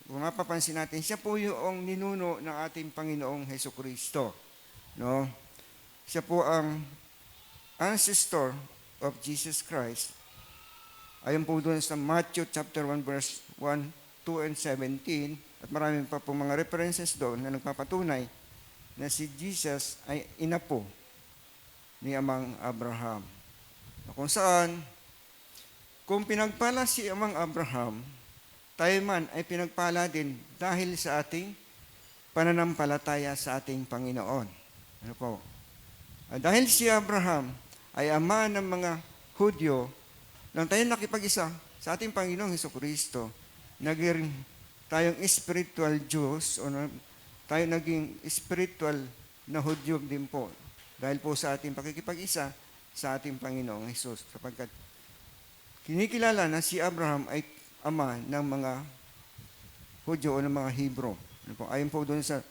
kung mapapansin natin, siya po yung ninuno ng ating Panginoong Hesukristo. No? Siya po ang ancestor of Jesus Christ. Ayon po doon sa Matthew chapter 1 verse 1, 2, and 17, at marami pa po mga references doon na nagpapatunay na si Jesus ay inapo ni Amang Abraham. Kung saan, kung pinagpala si Amang Abraham, tayo man ay pinagpala din dahil sa ating pananampalataya sa ating Panginoon. Ano po? Dahil si Abraham ay ama ng mga Hudyo, nang tayo nakipag-isa sa ating Panginoong Hesukristo, naging tayong spiritual Jews o tayo naging spiritual na Hudyo din po dahil po sa ating pakikipag-isa sa ating Panginoong Hesus, sapagkat kinikilala na si Abraham ay ama ng mga Hudyo o ng mga Hebrew. Ayon po doon sa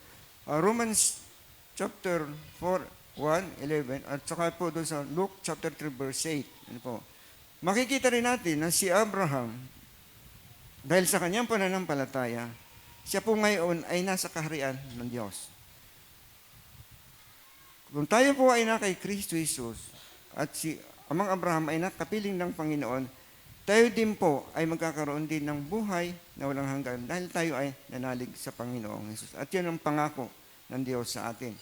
Romans chapter 4, 1, 11 at saka po doon sa Luke chapter 3 verse 8. Ano po? Makikita rin natin na si Abraham, dahil sa kanyang pananampalataya, siya po ngayon ay nasa kaharian ng Diyos. Kung tayo po ay na kay Kristo Jesus at si Amang Abraham ay nakapiling ng Panginoon, tayo din po ay magkakaroon din ng buhay na walang hanggan dahil tayo ay nanalig sa Panginoong Jesus. At yun ang pangako ng Diyos sa atin.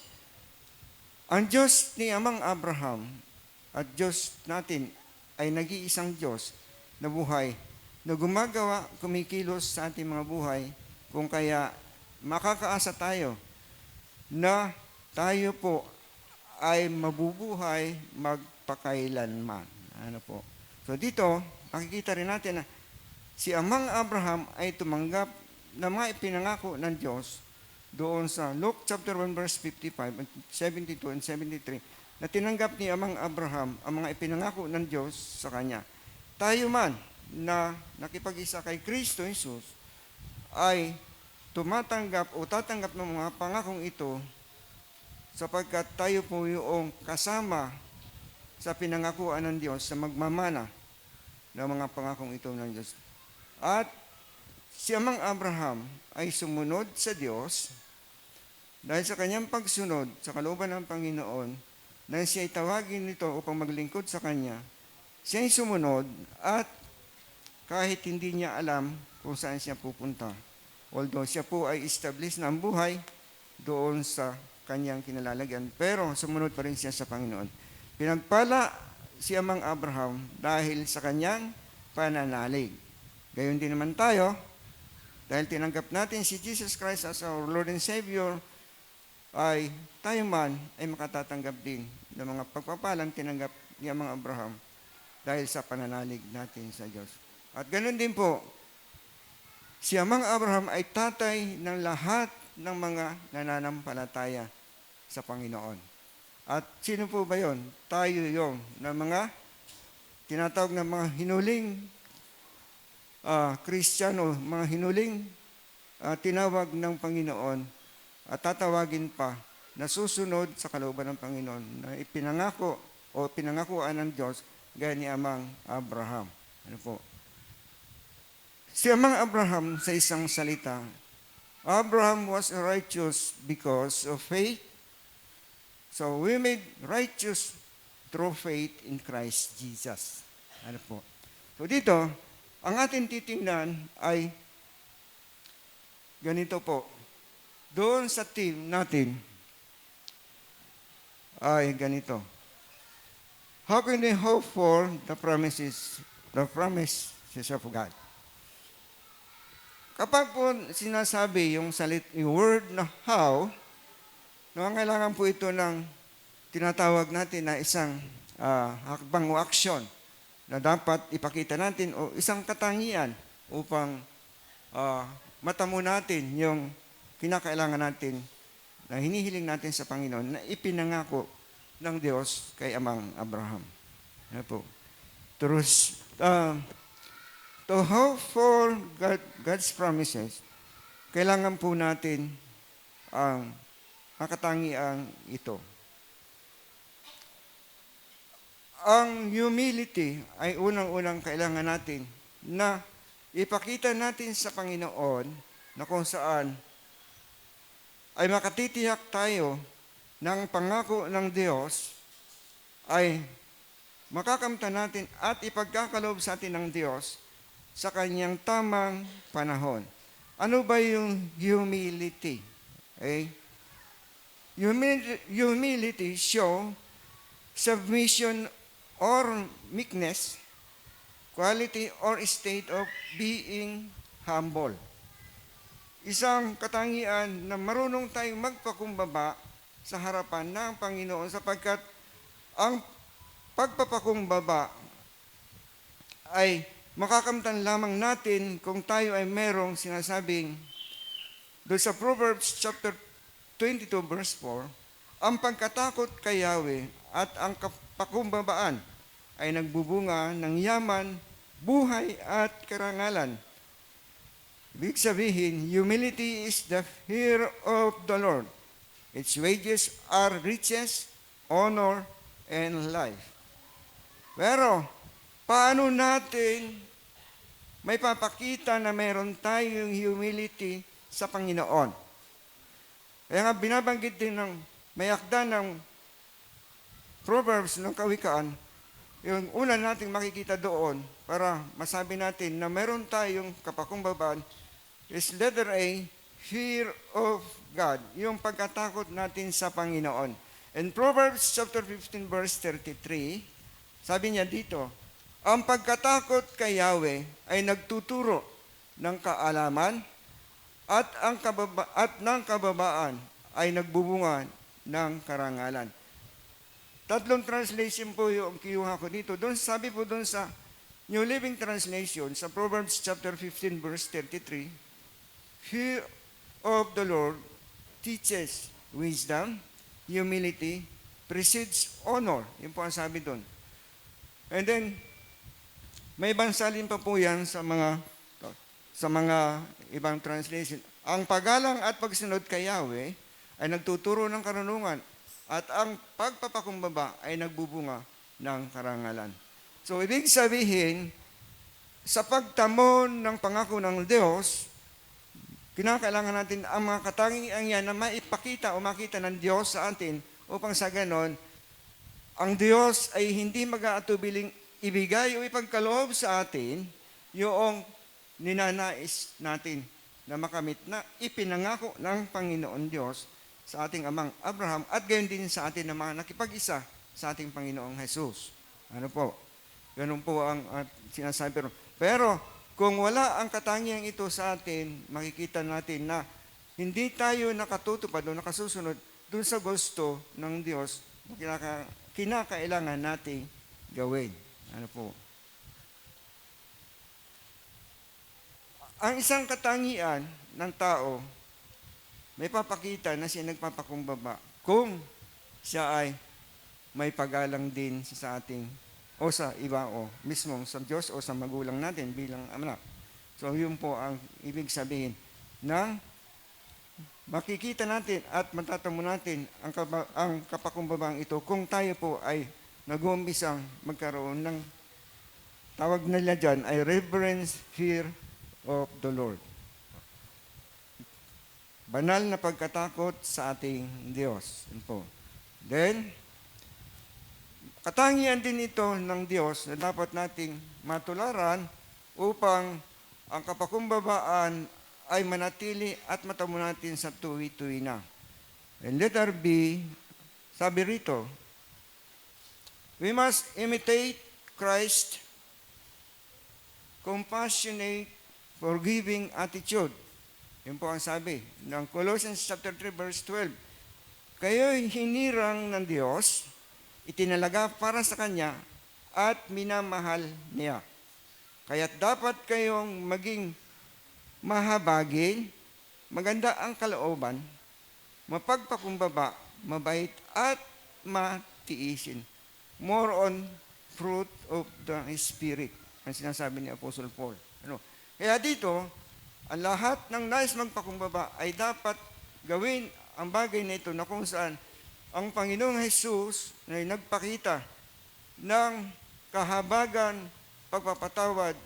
Ang Diyos ni Amang Abraham at Diyos natin ay nag-iisang Diyos na buhay, na gumagawa, kumikilos sa ating mga buhay, kung kaya makakaasa tayo na tayo po ay mabubuhay magpakailanman. Ano po? So dito, makikita rin natin na si Amang Abraham ay tumanggap ng mga ipinangako ng Diyos doon sa Luke chapter 1 verse 55, 72 and 73, na tinanggap ni Amang Abraham ang mga ipinangako ng Diyos sa kanya. Tayo man na nakipag-isa kay Kristo Jesus ay tumatanggap o tatanggap ng mga pangakong ito sapagkat tayo po yung kasama sa pinangakuan ng Diyos sa magmamana ng mga pangakong ito ng Diyos. At si Amang Abraham ay sumunod sa Diyos dahil sa kanyang pagsunod sa kalooban ng Panginoon na siya ay tawagin nito upang maglingkod sa kanya, siya ay sumunod at kahit hindi niya alam kung saan siya pupunta. Although siya po ay established na ang buhay doon sa kanyang kinalalagyan, pero sumunod pa rin siya sa Panginoon. Pinagpala si Amang Abraham dahil sa kanyang pananalig. Gayon din naman tayo, dahil tinanggap natin si Jesus Christ as our Lord and Savior, ay tayo man ay makatatanggap din ng mga pagpapalang tinanggap ni Amang Abraham dahil sa pananalig natin sa Diyos. At ganoon din po, si Amang Abraham ay tatay ng lahat ng mga nananampalataya sa Panginoon. At sino po ba yon? Tayo yung na mga tinatawag na mga hinuling Kristiyano, mga hinuling tinawag ng Panginoon at tatawagin pa na susunod sa kalooban ng Panginoon na ipinangako o pinangakuan ng Diyos gaya ni Amang Abraham. Ano po? Si Amang Abraham sa isang salita, Abraham was righteous because of faith. So we made righteous through faith in Christ Jesus. Ano po? So dito, ang ating titingnan ay ganito po. Doon sa team natin ay ganito. How can we hope for the promises of God? Kapag po sinasabi yung word na how, nangangailangan po ito ng tinatawag natin na isang hakbang o aksyon na dapat ipakita natin o isang katangian upang matamo natin yung kinakailangan natin na hinihiling natin sa Panginoon na ipinangako ng Diyos kay Amang Abraham. Ano po? To hope for God's promises, kailangan po natin ang makatangiang ito. Ang humility ay unang-unang kailangan natin na ipakita natin sa Panginoon na kung saan ay makatitiyak tayo ng pangako ng Diyos ay makakamta natin at ipagkakaloob sa atin ng Diyos sa kanyang tamang panahon. Ano ba yung humility? Okay? Humility show submission or meekness, quality or state of being humble. Isang katangian na marunong tayong magpakumbaba sa harapan ng Panginoon sapagkat ang pagpapakumbaba ay makakamtan lamang natin kung tayo ay merong sinasabing doon sa Proverbs chapter 22 verse 4, ang pagkatakot kay Yahweh at ang pakumbabaan ay nagbubunga ng yaman, buhay at karangalan. Ibig sabihin, humility is the fear of the Lord. Its wages are riches, honor, and life. Pero, paano natin may papakita na meron tayong humility sa Panginoon? Kaya nga binabanggit din ng may akda ng Proverbs ng Kawikaan, yung una nating makikita doon para masabi natin na meron tayong kapakumbabaan is letter A, fear of God, yung pagkatakot natin sa Panginoon. In Proverbs chapter 15 verse 33, sabi niya dito, ang pagkatakot kay Yahweh ay nagtuturo ng kaalaman at ng kababaan ay nagbubunga ng karangalan. Tatlong translation po yung kinuha ko dito. Doon, sabi po doon sa New Living Translation, sa Proverbs chapter 15 verse 33, fear of the Lord teaches wisdom, humility, precedes honor. Yun po ang sabi doon. And then, may bansalin pa po yan sa mga ibang translation. Ang paggalang at pagsunod kay Yahweh ay nagtuturo ng karunungan at ang pagpapakumbaba ay nagbubunga ng karangalan. So, ibig sabihin, sa pagtamo ng pangako ng Diyos, kinakailangan natin ang mga katangian yan na maipakita o makita ng Diyos sa atin upang sa ganon, ang Diyos ay hindi mag-aatubiling ibigay o ipagkaloob sa atin yung ninanais natin na makamit na ipinangako ng Panginoon Diyos sa ating amang Abraham at gayon din sa atin na mga nakipag-isa sa ating Panginoong Jesus. Ano po? Ganun po ang sinasabi. Pero kung wala ang katangiang ito sa atin, makikita natin na hindi tayo nakatutupad o nakasusunod dun sa gusto ng Diyos na kinakailangan nating gawin. Ano po? Ang isang katangian ng tao, may papakita na siya nagpapakumbaba kung siya ay may paggalang din sa ating o sa iba o mismong sa Diyos o sa magulang natin bilang anak. So yun po ang ibig sabihin ng makikita natin at matatamo natin ang kapakumbabang ito kung tayo po ay nag-uumpisang magkaroon ng tawag nila dyan ay reverence, fear of the Lord. Banal na pagkatakot sa ating Diyos. Yun po. Then, katangian din ito ng Diyos na dapat nating matularan upang ang kapakumbabaan ay manatili at matamo natin sa tuwi-tuwi na. And letter B, sabi rito, we must imitate Christ, compassionate, forgiving attitude. Yun po ang sabi ng Colossians chapter 3 verse 12. Kayo'y hinirang ng Diyos, itinalaga para sa Kanya, at minamahal niya. Kaya't dapat kayong maging mahabagin, maganda ang kalooban, mapagpakumbaba, mabait, at matiisin. More on fruit of the Spirit, ang sinasabi ni Apostle Paul. Kaya dito, ang lahat ng nais magpakumbaba ay dapat gawin ang bagay na ito na kung saan ang Panginoong Jesus ay nagpakita ng kahabagan, pagpapatawad,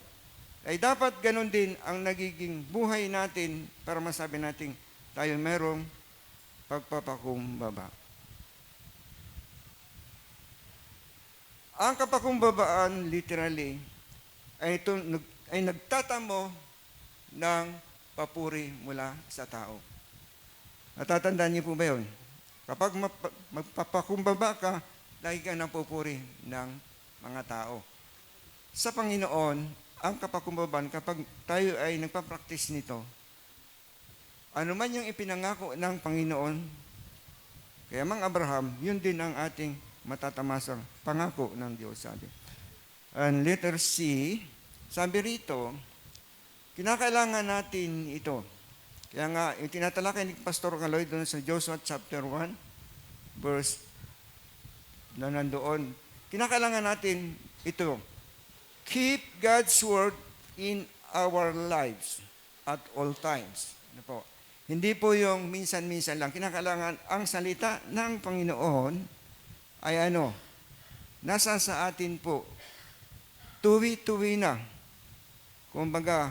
ay dapat ganun din ang nagiging buhay natin para masabi natin tayo merong pagpapakumbaba. Ang kapakumbabaan, literally, ay nagtatamo ng papuri mula sa tao. Natatandaan niyo po ba yun? Kapag magpapakumbaba ka, lagi ka napupuri ng mga tao. Sa Panginoon, ang kapakumbabaan, kapag tayo ay nagpa-practice nito, ano man yung ipinangako ng Panginoon, kaya Mang Abraham, yun din ang ating matatamasang pangako ng Diyos, sabi. And letter C, sabi rito, kinakailangan natin ito. Kaya nga, yung tinatalakay ni Pastor Kaloy doon sa Joshua chapter 1, verse na nandoon, kinakailangan natin ito. Keep God's word in our lives at all times. Ano po? Hindi po yung minsan-minsan lang. Kinakailangan ang salita ng Panginoon ay nasa sa atin po. Tuwi-tuwi na. Kumbaga,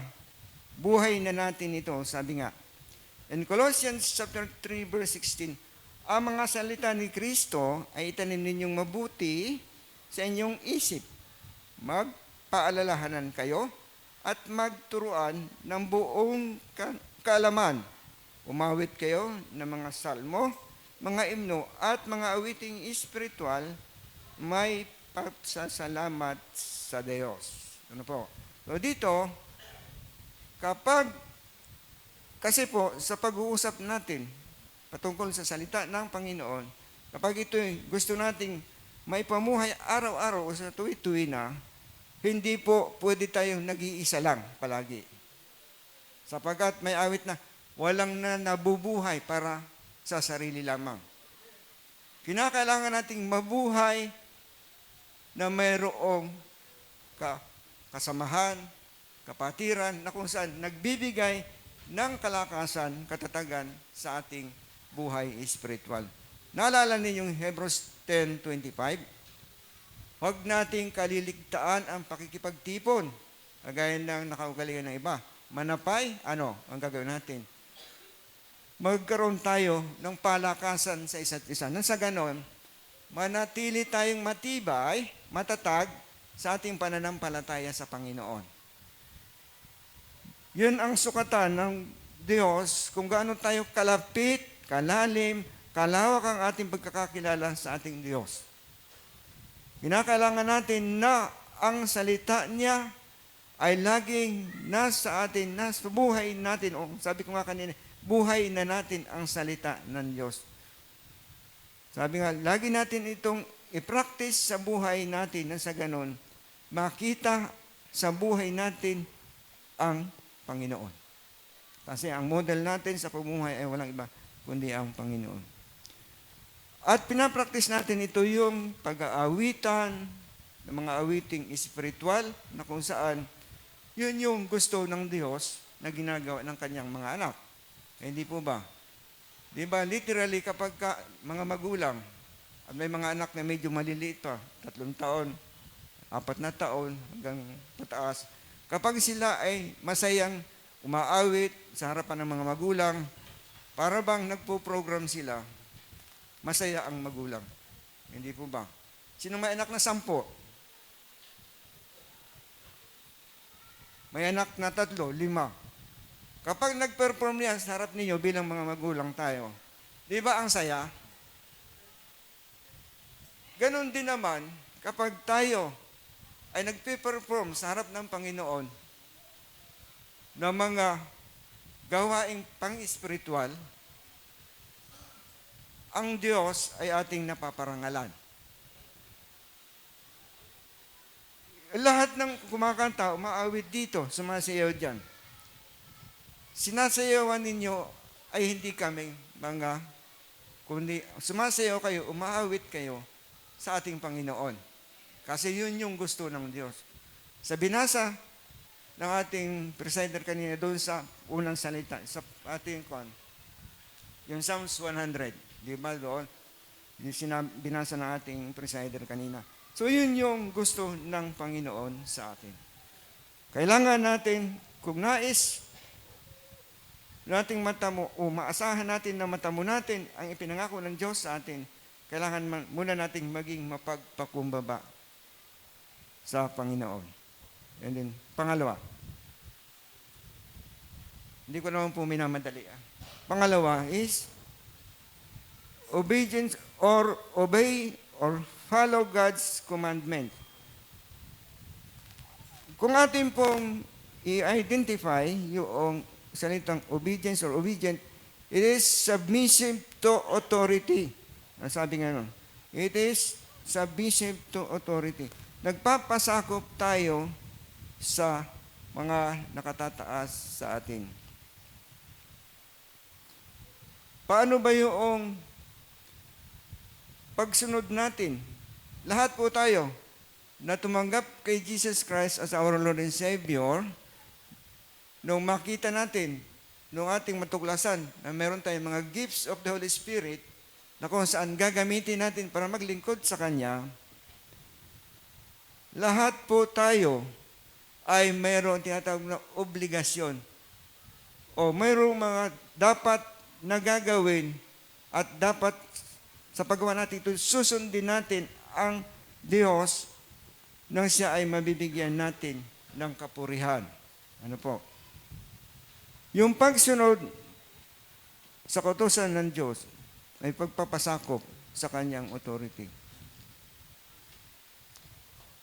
buhay na natin ito, sabi nga. In Colossians chapter 3 verse 16, ang mga salita ni Kristo ay itanim ninyong mabuti sa inyong isip. Magpaalalahanan kayo at magturuan ng buong kaalaman. Umawit kayo ng mga salmo, mga imno at mga awiting espiritual, may pagsasalamat sa Diyos. Ano po? So dito, kasi po, sa pag-uusap natin patungkol sa salita ng Panginoon, kapag ito'y gusto nating may pamuhay araw-araw o sa tuwi-tuwi na, hindi po pwede tayong nag-iisa lang palagi. Sapagkat may awit na, walang na nabubuhay para sa sarili lamang. Kinakailangan nating mabuhay na mayroong kasamahan, kapatiran, na kung saan nagbibigay ng kalakasan, katatagan sa ating buhay espiritual. Naalala ninyong Hebrews 10:25? Huwag nating kaliligtaan ang pakikipagtipon, kagaya ng nakaugalian ng iba. Manapay, ang gagawin natin? Magkaroon tayo ng palakasan sa isa't isa. Nang sa ganon, manatili tayong matibay, matatag sa ating pananampalataya sa Panginoon. Yun ang sukatan ng Diyos kung gaano tayo kalapit, kalalim, kalawak ang ating pagkakakilala sa ating Diyos. Kinakailangan natin na ang salita niya ay laging nasa atin, nasa buhay natin, o sabi ko nga kanina, buhay na natin ang salita ng Diyos. Sabi nga, lagi natin itong i-practice sa buhay natin na sa ganon, makita sa buhay natin ang Panginoon. Kasi ang model natin sa pamumuhay ay walang iba, kundi ang Panginoon. At pinapractice natin ito yung pag-aawitan, ng mga awiting espiritual, na kung saan, yun yung gusto ng Diyos na ginagawa ng kanyang mga anak. Hindi po ba? Di ba, literally, kapag mga magulang, at may mga anak na medyo maliliit pa, 3 taon, 4 na taon, hanggang pataas, kapag sila ay masayang umaawit sa harapan ng mga magulang, para bang nagpo-program sila, masaya ang magulang. Hindi po ba? Sino may anak na 10? May anak na 3, 5. Kapag nag-perform yan sa harap ninyo bilang mga magulang tayo, di ba ang saya? Ganon din naman, kapag tayo ay nagpe-perform sa harap ng Panginoon, na mga gawaing pang-espiritual, ang Diyos ay ating napaparangalan. Lahat ng kumakanta, umaawit dito, sumasayaw dyan. Sinasayawan ninyo ay hindi kami mga, kundi sumasayaw kayo, umaawit kayo sa ating Panginoon. Kasi yun yung gusto ng Diyos. Sa binasa ng ating presider kanina doon sa unang salita, sa ating yung Psalms 100, di ba doon? Yung binasa ng ating presider kanina. So yun yung gusto ng Panginoon sa atin. Kailangan natin, kung nais nating matamo o maasahan natin na matamo natin ang ipinangako ng Diyos sa atin, kailangan muna nating maging mapagpakumbaba sa Panginoon. And then, pangalawa, hindi ko naman po minamadali. Pangalawa is, obedience or obey or follow God's commandment. Kung atin pong i-identify yung salitang obedience or obedient, it is submissive to authority. Sabi nga nun, it is submissive to authority. Nagpapasakop tayo sa mga nakatataas sa atin. Paano ba yung pagsunod natin? Lahat po tayo na tumanggap kay Jesus Christ as our Lord and Savior, nung makita natin, nung ating matuklasan na meron tayong mga gifts of the Holy Spirit na kung saan gagamitin natin para maglingkod sa Kanya, lahat po tayo ay mayroon tinatawag na obligasyon o mayroong mga dapat na gagawin at dapat sa paggawa natin ito, susundin natin ang Diyos nang siya ay mabibigyan natin ng kapurihan. Ano po? Yung pagsunod sa kautusan ng Diyos ay pagpapasakop sa kanyang authority.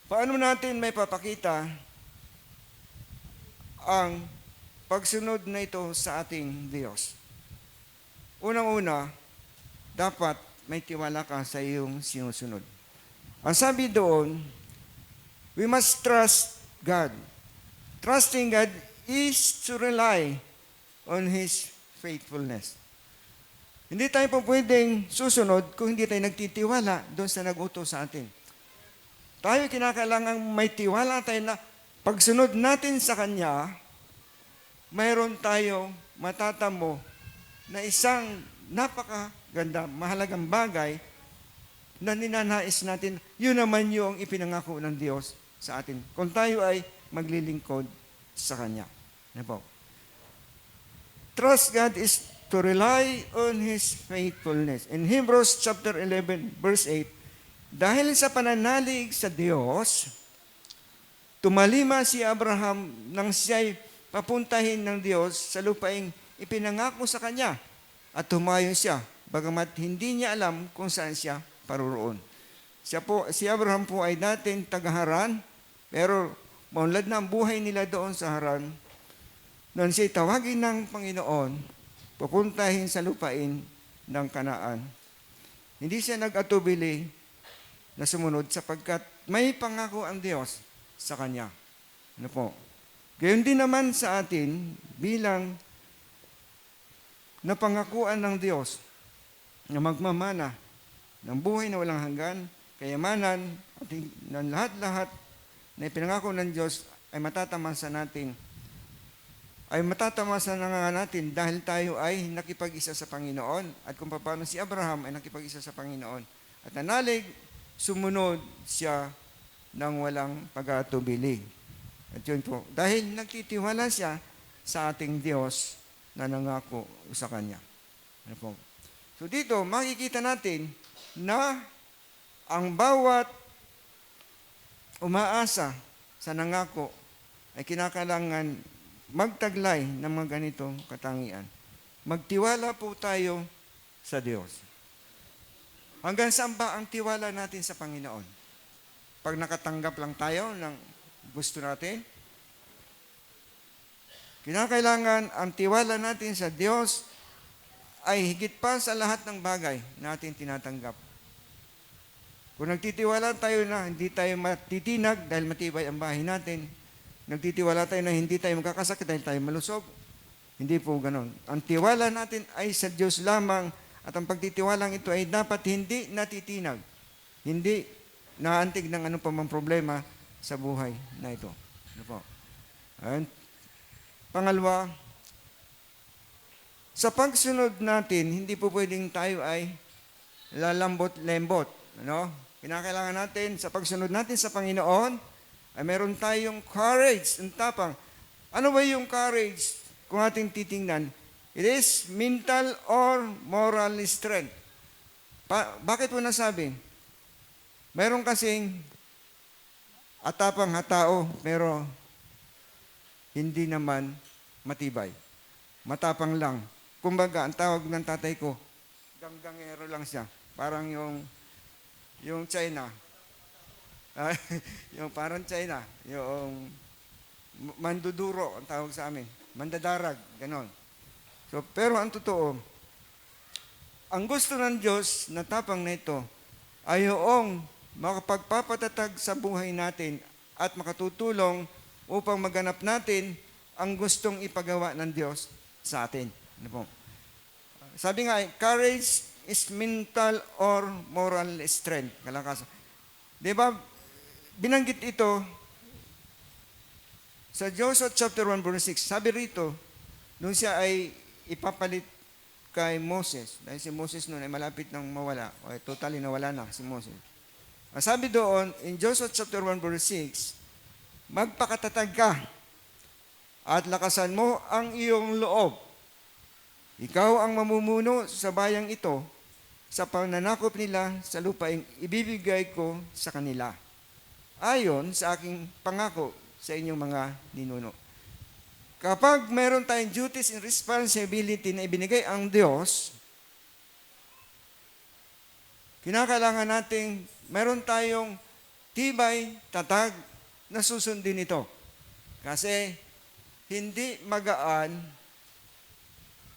Paano natin may papakita ang pagsunod na ito sa ating Diyos? Unang-una, dapat may tiwala ka sa iyong sinusunod. Ang sabi doon, we must trust God. Trusting God is to rely on His faithfulness. Hindi tayo po pwedeng susunod kung hindi tayo nagtitiwala doon sa nag-utos sa atin. Tayo kinakailangan may tiwala tayo na pagsunod natin sa Kanya, mayroon tayong matatamo na isang napakaganda, mahalagang bagay na ninanais natin, yun naman yung ipinangako ng Diyos sa atin. Kung tayo ay maglilingkod sa Kanya. Ano po? Trust God is to rely on His faithfulness. In Hebrews chapter 11, verse 8, dahil sa pananalig sa Diyos, tumalima si Abraham nang siya'y papuntahin ng Diyos sa lupaing ipinangako sa kanya at tumayo siya, bagamat hindi niya alam kung saan siya paroroon. Si Abraham po ay dating taga-Haran, pero maunlad na ang buhay nila doon sa Haran. Noon siya'y tawagin ng Panginoon, pupuntahin sa lupain ng Kanaan. Hindi siya nag-atubili na sumunod sapagkat may pangako ang Diyos sa kanya. Ano po? Gayon din naman sa atin bilang napangakuan ng Diyos na magmamana ng buhay na walang hanggan, kayamanan, at ng lahat-lahat na ipinangako ng Diyos ay matatamasa natin. Ay matatamasa na nga natin dahil tayo ay nakipag-isa sa Panginoon at kung paano si Abraham ay nakipag-isa sa Panginoon. At nanalig, sumunod siya ng walang pag-atubili. At yun po, dahil nagtitiwala siya sa ating Diyos na nangako sa Kanya. Ano po? So dito, makikita natin na ang bawat umaasa sa nangako ay kinakailangan magtaglay ng mga ganitong katangian. Magtiwala po tayo sa Diyos. Hanggang saan ba ang tiwala natin sa Panginoon? Pag nakatanggap lang tayo ng gusto natin, Kinakailangan ang tiwala natin sa Diyos ay higit pa sa lahat ng bagay natin tinatanggap. Kung nagtitiwala tayo na hindi tayo matitinag dahil matibay ang bahay natin, nagtitiwala tayo na hindi tayo magkakasakit dahil tayo malusog, hindi po ganon. Ang tiwala natin ay sa Diyos lamang at ang pagtitiwalang ito ay dapat hindi natitinag, hindi naantig ng anong pamang problema sa buhay na ito. Ano po? And, pangalawa, sa pagsunod natin, hindi po pwedeng tayo ay lalambot-lembot. Ano? Kinakailangan natin, sa pagsunod natin sa Panginoon, ay meron tayong courage, ang tapang. Ano ba yung courage kung ating titingnan? It is mental or moral strength. Bakit po nasabi? Meron kasing atapang tao, pero hindi naman matibay. Matapang lang. Kumbaga, ang tawag ng tatay ko, ganggangero lang siya. Parang yung China. Yung parang China. Yung manduduro, ang tawag sa amin. Mandadarag, ganon. So, pero ang totoo, ang gusto ng Diyos na tapang na ito ay yung makapagpapatatag sa buhay natin at makatutulong upang maganap natin ang gustong ipagawa ng Diyos sa atin. Ano po? Sabi nga, courage is mental or moral strength. Kalakasan. Di ba, binanggit ito sa Joshua chapter 1 verse 6. Sabi rito, nung siya ay ipapalit kay Moses, dahil si Moses noon ay malapit nang mawala, o totally nawala na si Moses. Ang sabi doon, in Joshua chapter 1 verse 6, magpakatatag ka at lakasan mo ang iyong loob. Ikaw ang mamumuno sa bayang ito sa pananakop nila sa lupaing ibibigay ko sa kanila. Ayon sa aking pangako sa inyong mga ninuno. Kapag meron tayong duties and responsibility na ibinigay ang Diyos, kinakailangan nating meron tayong tibay, tatag na susundin ito. Kasi hindi magaan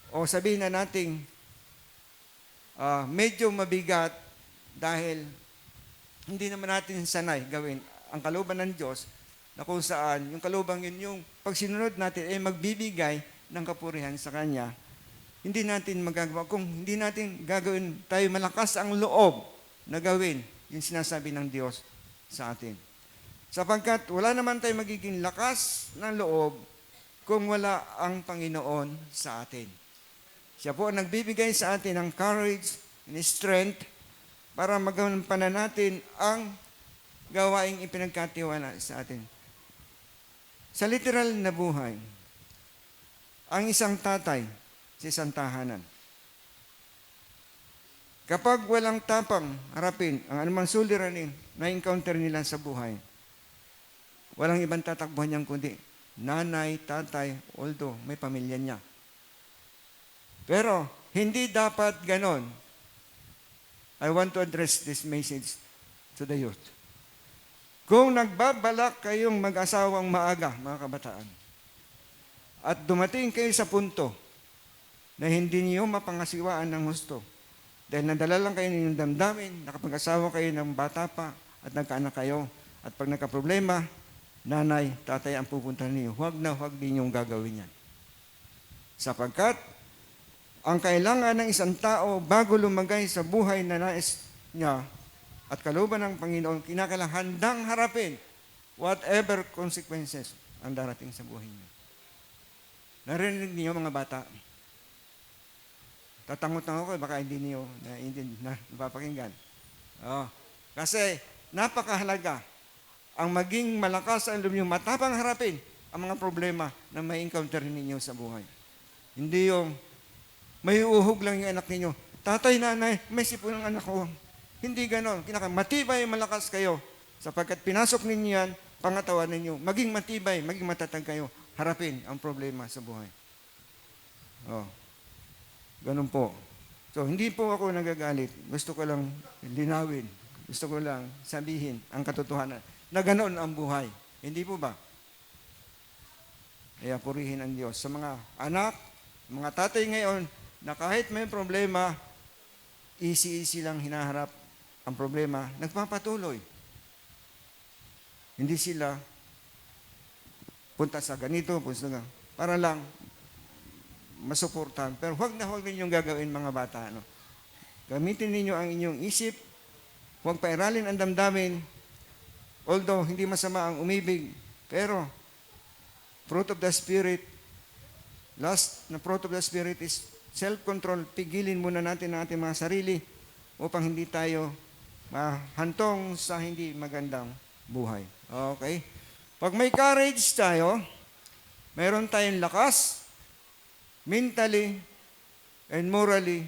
o sabihin na nating medyo mabigat dahil hindi naman natin sanay gawin ang kalooban ng Diyos na kung saan yung kalooban yun yung pag sinunod natin ay magbibigay ng kapurihan sa Kanya. Hindi natin magagawa. Kung hindi natin gagawin, tayo malakas ang loob na gawin yung sinasabi ng Diyos sa atin. Sapagkat wala naman tayo magiging lakas ng loob kung wala ang Panginoon sa atin. Siya po ang nagbibigay sa atin ng courage and strength para magampanan natin ang gawaing ipinagkatiwala sa atin. Sa literal na buhay, ang isang tatay sa isang tahanan, kapag walang tapang harapin ang anumang suliranin na encounter nila sa buhay, walang ibang tatakbuhan niyang kundi nanay, tatay, although may pamilya niya. Pero, hindi dapat ganon. I want to address this message to the youth. Kung nagbabalak kayong mag-asawang maaga, mga kabataan, at dumating kayo sa punto na hindi niyo mapangasiwaan ng husto, dahil nadala lang kayo ninyong damdamin, nakapag-asawa kayo ng bata pa, at nagkaanak kayo, at pag nagka-problema, nanay, tatay ang pupuntahan niyo, huwag ninyong gagawin yan. Sapagkat, ang kailangan ng isang tao bago lumagay sa buhay na nais niya at kalooban ng Panginoon, kinakailangan handang harapin whatever consequences ang darating sa buhay niya. Narinig niyo mga bata? Tatangot na ako, baka hindi niyo napapakinggan. Kasi napakahalaga ang maging malakas ang loob niyo, matapang harapin ang mga problema na may encounter ninyo sa buhay. Hindi yung may uhog lang yung anak ninyo. Tatay, nanay, may sipon ng anak ko. Hindi ganon. Matibay, malakas kayo. Sapagkat pinasok ninyo yan, pangatawan ninyo. Maging matibay, maging matatag kayo. Harapin ang problema sa buhay. Ganon po. So, hindi po ako nagagalit. Gusto ko lang linawin. Gusto ko lang sabihin ang katotohanan na ganon ang buhay. Hindi po ba? Kaya purihin ang Diyos. Sa mga anak, mga tatay ngayon, na kahit may problema, easy-easy lang hinaharap ang problema, nagpapatuloy. Hindi sila punta sa ganito, punta sa ganito, para lang masuportahan. Pero huwag ninyong gagawin mga bata. No? Gamitin ninyo ang inyong isip, huwag pairalin ang damdamin, although hindi masama ang umibig, pero fruit of the Spirit, last na fruit of the Spirit is self-control. Pigilin muna natin ang ating mga sarili upang hindi tayo mahantong sa hindi magandang buhay. Okay? Pag may courage tayo, mayroon tayong lakas, mentally and morally,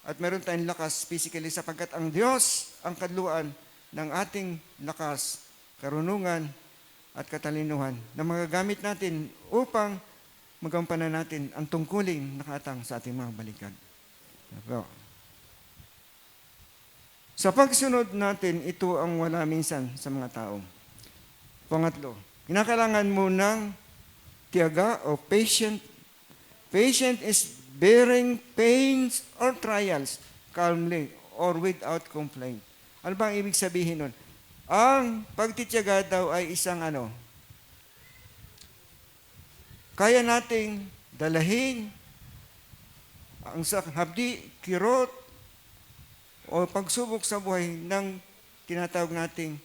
at meron tayong lakas physically sapagkat ang Diyos ang kadluan ng ating lakas, karunungan, at katalinuhan na magagamit natin upang magampanan natin ang tungkuling nakatang sa ating mga balikan. Sa pagsunod natin, ito ang wala minsan sa mga tao. Pangatlo, kinakailangan mo ng tiyaga o patient. Patient is bearing pains or trials calmly or without complaint. Ano ba ang ibig sabihin nun? Ang pagtitiyaga daw ay isang kaya nating dalahin ang hapdi, kirot, o pagsubok sa buhay ng tinatawag nating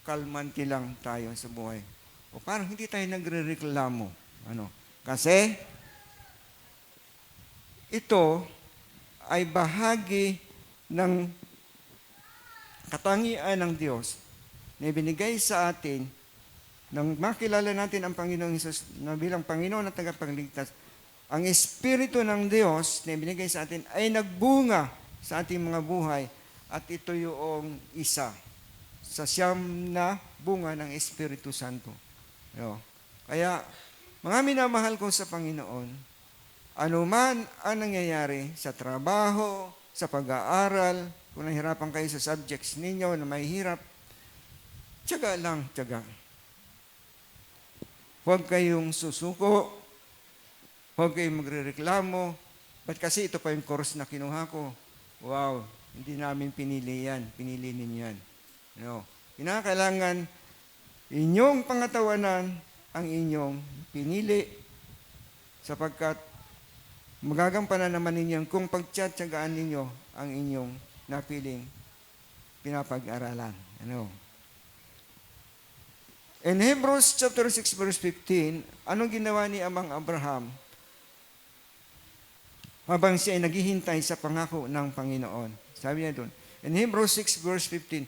kalmante lang tayo sa buhay. O parang hindi tayo nagre-reklamo. Kasi ito ay bahagi ng katangian ng Diyos na ibinigay sa atin nang makilala natin ang Panginoong Hesus na bilang Panginoon at tagapagligtas. Ang Espiritu ng Diyos na ibinigay sa atin ay nagbunga sa ating mga buhay at ito yung isa sa siyam na bunga ng Espiritu Santo. Kaya, mga minamahal ko sa Panginoon, anuman ang nangyayari sa trabaho, sa pag-aaral, kung nahirapan kayo sa subjects ninyo na may hirap, tiyaga lang, tiyaga. Huwag kayong susuko, huwag kayong magrereklamo, ba't kasi ito pa yung course na kinuha ko? Wow, hindi namin pinili yan, pinili ninyo yan. Kinakailangan inyong pangatawanan ang inyong pinili sapagkat magagampanan naman ninyo kung pagtsatsagaan ninyo ang inyong napiling pinapag-aralan. In Hebrews chapter 6 verse 15, anong ginawa ni Amang Abraham habang siya ay naghihintay sa pangako ng Panginoon? Sabi niya doon, in Hebrews 6 verse 15,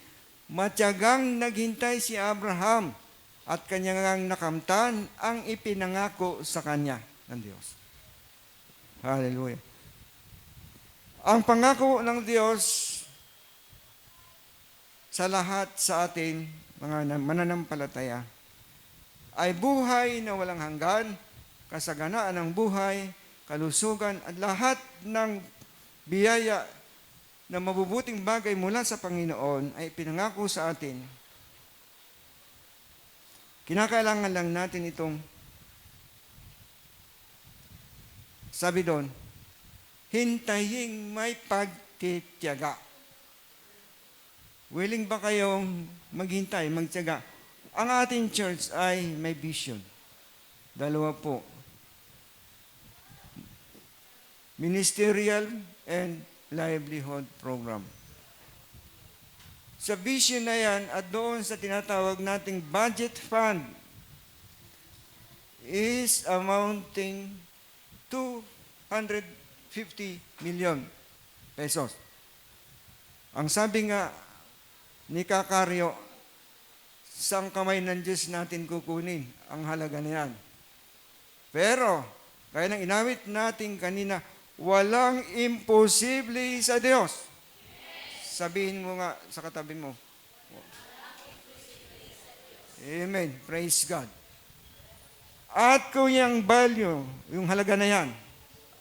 matyagang naghintay si Abraham at kanyang nakamtan ang ipinangako sa kanya ng Diyos. Hallelujah. Ang pangako ng Diyos sa lahat sa atin, mga mananampalataya, ay buhay na walang hanggan, kasaganaan ng buhay, kalusugan, at lahat ng biyaya na mabubuting bagay mula sa Panginoon ay pinangako sa atin. Kinakailangan lang natin itong, sabi doon, hintayin may pagtitiyaga. Willing ba kayong maghintay, magtiyaga? Ang ating church ay may vision. Dalawa po. Ministerial and livelihood program. Sa vision na yan at doon sa tinatawag nating budget fund is amounting 250 million pesos. Ang sabi nga ni Kakaryo, sang kamay ng Diyos natin kukunin ang halaga na yan. Pero, kaya nang inawit natin kanina, walang imposible sa Diyos. Sabihin mo nga sa katabi mo. Amen. Praise God. At kung yung value, yung halaga na yan,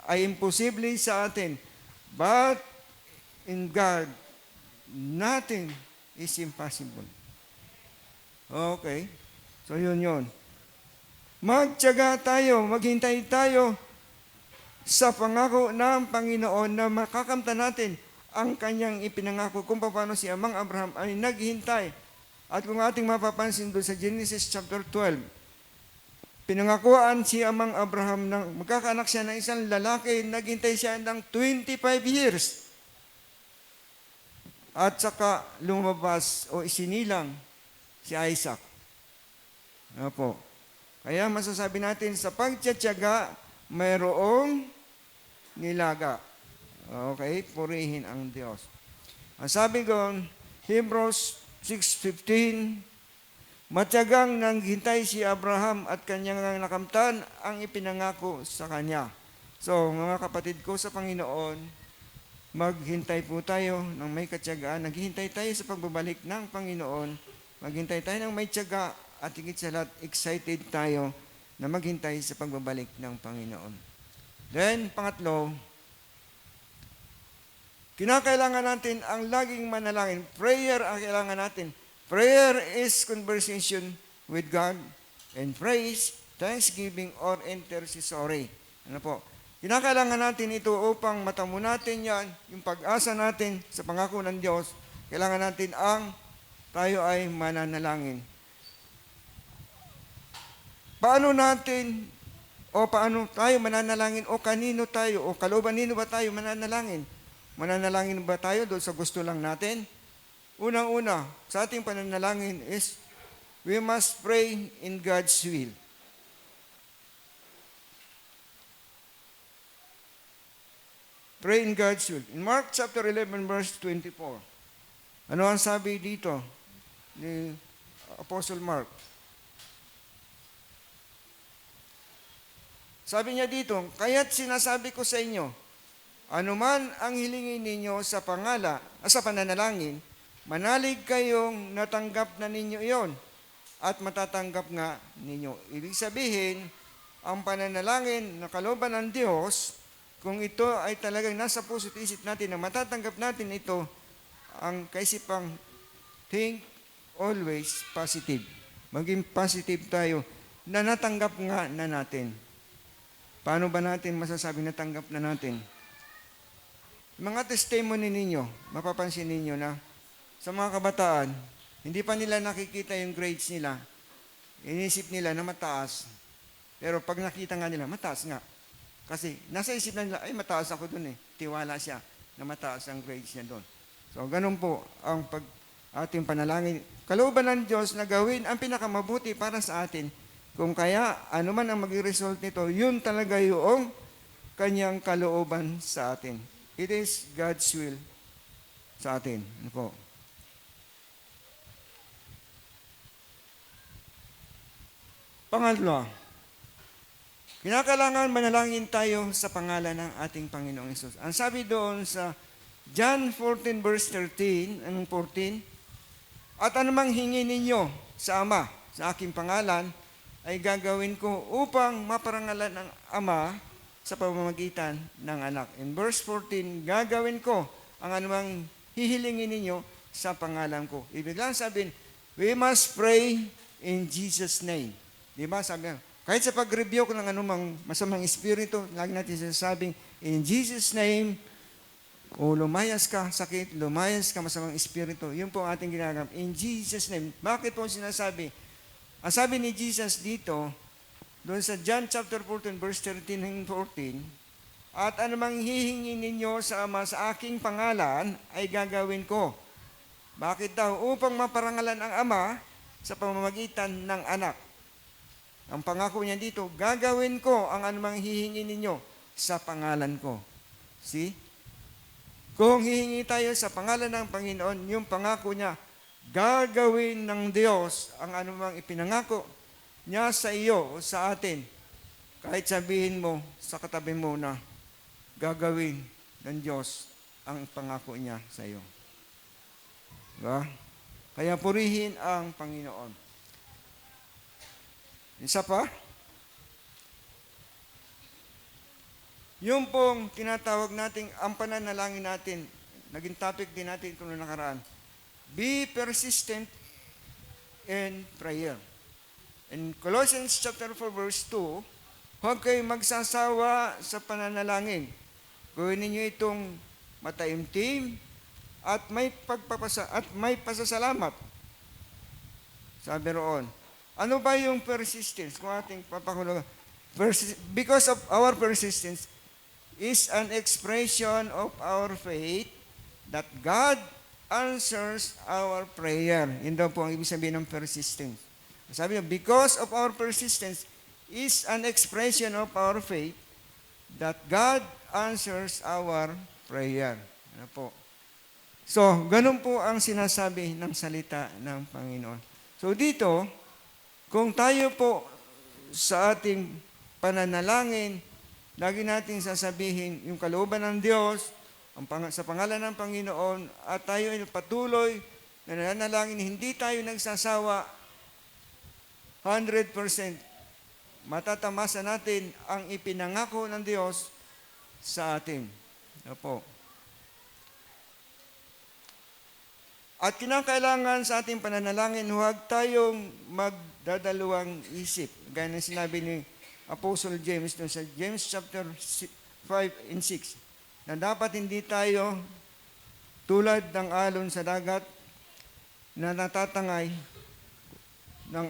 ay imposible sa atin, but in God, nothing is impossible. Okay. So, yun. Magtiyaga tayo, maghintay tayo sa pangako ng Panginoon na makakamta natin ang kanyang ipinangako kung paano si Amang Abraham ay naghintay. At kung ating mapapansin doon sa Genesis chapter 12, pinangakuan si Amang Abraham ng magkakaanak siya ng isang lalaki, naghintay siya ng 25 years. At saka lumabas o isinilang si Isaac. Ano po? Kaya masasabi natin sa pagtiyatyaga, mayroong nilaga. Okay? Purihin ang Diyos. Ang sabi ko, Hebrews 6:15, matyagang nanghintay si Abraham at kanyang nakamtan ang ipinangako sa kanya. So, mga kapatid ko sa Panginoon, maghintay po tayo ng may katyagaan. Naghihintay tayo sa pagbabalik ng Panginoon. Maghintay tayo ng may tiyaga at higit sa lahat, excited tayo na maghintay sa pagbabalik ng Panginoon. Then, pangatlo, kinakailangan natin ang laging manalangin. Prayer ang kailangan natin. Prayer is conversation with God, and praise, thanksgiving, or intercessory. Ano po? Kinakailangan natin ito upang matamo natin yan, yung pag-asa natin sa pangako ng Diyos. Kailangan natin ang tayo ay mananalangin. Paano natin, o paano tayo mananalangin, o kanino tayo, o kalooban nino ba tayo mananalangin? Mananalangin ba tayo doon sa gusto lang natin? Unang-una, sa ating pananalangin is, we must pray in God's will. Pray in God's will. In Mark chapter 11, verse 24, ano ang sabi dito ni Apostle Mark? Sabi niya dito, kaya't sinasabi ko sa inyo, anuman ang hilingin ninyo sa sa pananalangin, manalig kayong natanggap na ninyo iyon at matatanggap nga ninyo. Ibig sabihin, ang pananalangin na kalooban ng Diyos, kung ito ay talagang nasa puso't isip natin na matatanggap natin ito, ang kaisipang think always positive. Maging positive tayo na natanggap nga na natin. Paano ba natin masasabi na tanggap na natin? Mga testimony ninyo, mapapansin ninyo na sa mga kabataan, hindi pa nila nakikita yung grades nila. Inisip nila na mataas. Pero pag nakita nga nila, mataas nga. Kasi nasa isip na nila, ay mataas ako dun eh. Tiwala siya na mataas ang grades niya dun. So ganun po ang ating panalangin. Kalooban ng Diyos na gawin ang pinakamabuti para sa atin. Kung kaya, ano man ang maging result nito, yun talaga yung kanyang kalooban sa atin. It is God's will sa atin. Ano po? Pangatlo, kinakailangan manalangin tayo sa pangalan ng ating Panginoong Hesus. Ang sabi doon sa John 14 verse 13, anong 14? At anumang hingi ninyo sa Ama, sa aking pangalan, ay gagawin ko upang maparangalan ng Ama sa pamamagitan ng anak. In verse 14, gagawin ko ang anumang hihilingin ninyo sa pangalan ko. Ibig lang sabihin, we must pray in Jesus' name. Di ba? Sabi nga, kahit sa pag-review ko ng anumang masamang espiritu, lagi natin sinasabing, in Jesus' name, o lumayas ka, sakit, lumayas ka, masamang espiritu. Yun po ang ating ginagawa. In Jesus' name. Bakit po sinasabi? Ang sabi ni Jesus dito, doon sa John chapter 14, verse 13 and 14, at anumang hihingi ninyo sa Ama sa aking pangalan, ay gagawin ko. Bakit daw? Upang maparangalan ang Ama sa pamamagitan ng anak. Ang pangako niya dito, gagawin ko ang anumang hihingi ninyo sa pangalan ko. See? Kung hihingi tayo sa pangalan ng Panginoon, yung pangako niya, gagawin ng Diyos ang anumang ipinangako niya sa iyo o sa atin. Kahit sabihin mo sa katabi mo na gagawin ng Diyos ang pangako niya sa iyo. Diba? Kaya purihin ang Panginoon. Isa pa, yung pong tinatawag nating ang pananalangin natin, naging topic din natin kung nakaraan. Be persistent in prayer. In Colossians chapter 4 verse 2, huwag kayo magsasawa sa pananalangin. Gawin ninyo itong mataimtim at may pasasalamat. Sabi roon. Ano ba yung persistence? Kung ating papakulugan. Because of our persistence is an expression of our faith that God answers our prayer. Yun daw po ang ibig sabihin ng persistence. Sabi niya, because of our persistence is an expression of our faith that God answers our prayer. Ano po? So, ganun po ang sinasabi ng salita ng Panginoon. So dito, kung tayo po sa ating pananalangin, lagi natin sasabihin yung kalooban ng Diyos sa pangalan ng Panginoon at tayo ay patuloy na nananalangin, hindi tayo nagsasawa 100%. Matatamasa natin ang ipinangako ng Diyos sa atin. Opo. At kinakailangan sa ating pananalangin, huwag tayong magdadalawang isip. Gaya ng sinabi ni Apostle James sa James chapter 5 and 6, na dapat hindi tayo tulad ng alon sa dagat na natatangay ng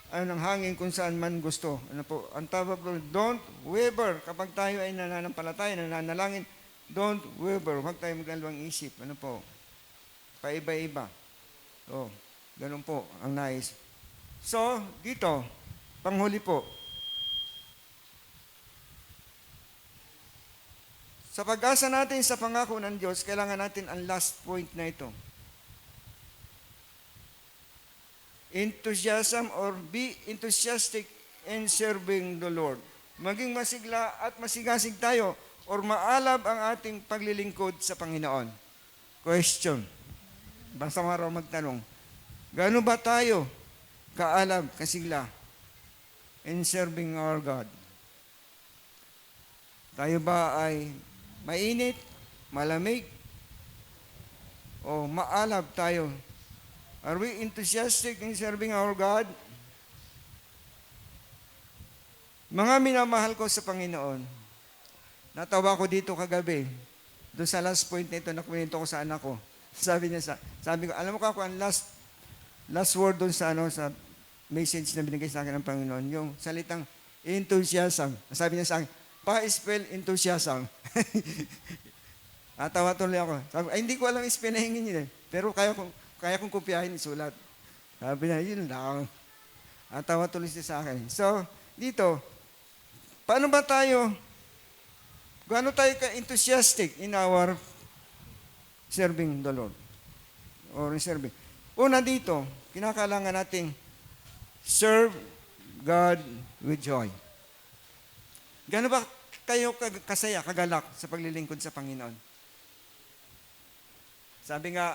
ng hangin kung saan man gusto. Ano po? Ang tawag po, don't waver. Kapag tayo ay nananampalataya, nananalangin, don't waver. Huwag tayo magdalawang isip. Ano po? Paiba-iba. So, ganun po ang nais. So, dito, panghuli po. Sa pag-asa natin sa pangako ng Diyos, kailangan natin ang last point na ito. Enthusiasm or be enthusiastic in serving the Lord. Maging masigla at masigasig tayo or maalab ang ating paglilingkod sa Panginoon. Question. Basta araw magtanong, gaano ba tayo kaalab, kasigla in serving our God? Tayo ba ay mainit, malamig, o maalab tayo? Are we enthusiastic in serving our God? Mga minamahal ko sa Panginoon, natawa ko dito kagabi, doon sa last point na ito, nakwento ko sa anak ko. Sabi ko, alam mo ka kung ang last word doon sa message na binigay sa akin ng Panginoon, yung salitang enthusiasm. Sabi niya sa akin, pa-spell enthusiasm. Natawa tuloy ako. Sabi ko, ay hindi ko alam spell na hingin niya. Pero kaya kong kopyahin, isulat. Sabi niya, yun lang. Natawa tuloy siya sa akin. So, dito, paano ba tayo, gaano tayo ka-enthusiastic in our serving the Lord? Or serving. Una dito, kinakailangan nating serve God with joy. Gaano ba kayo kasaya, kagalak sa paglilingkod sa Panginoon? Sabi nga,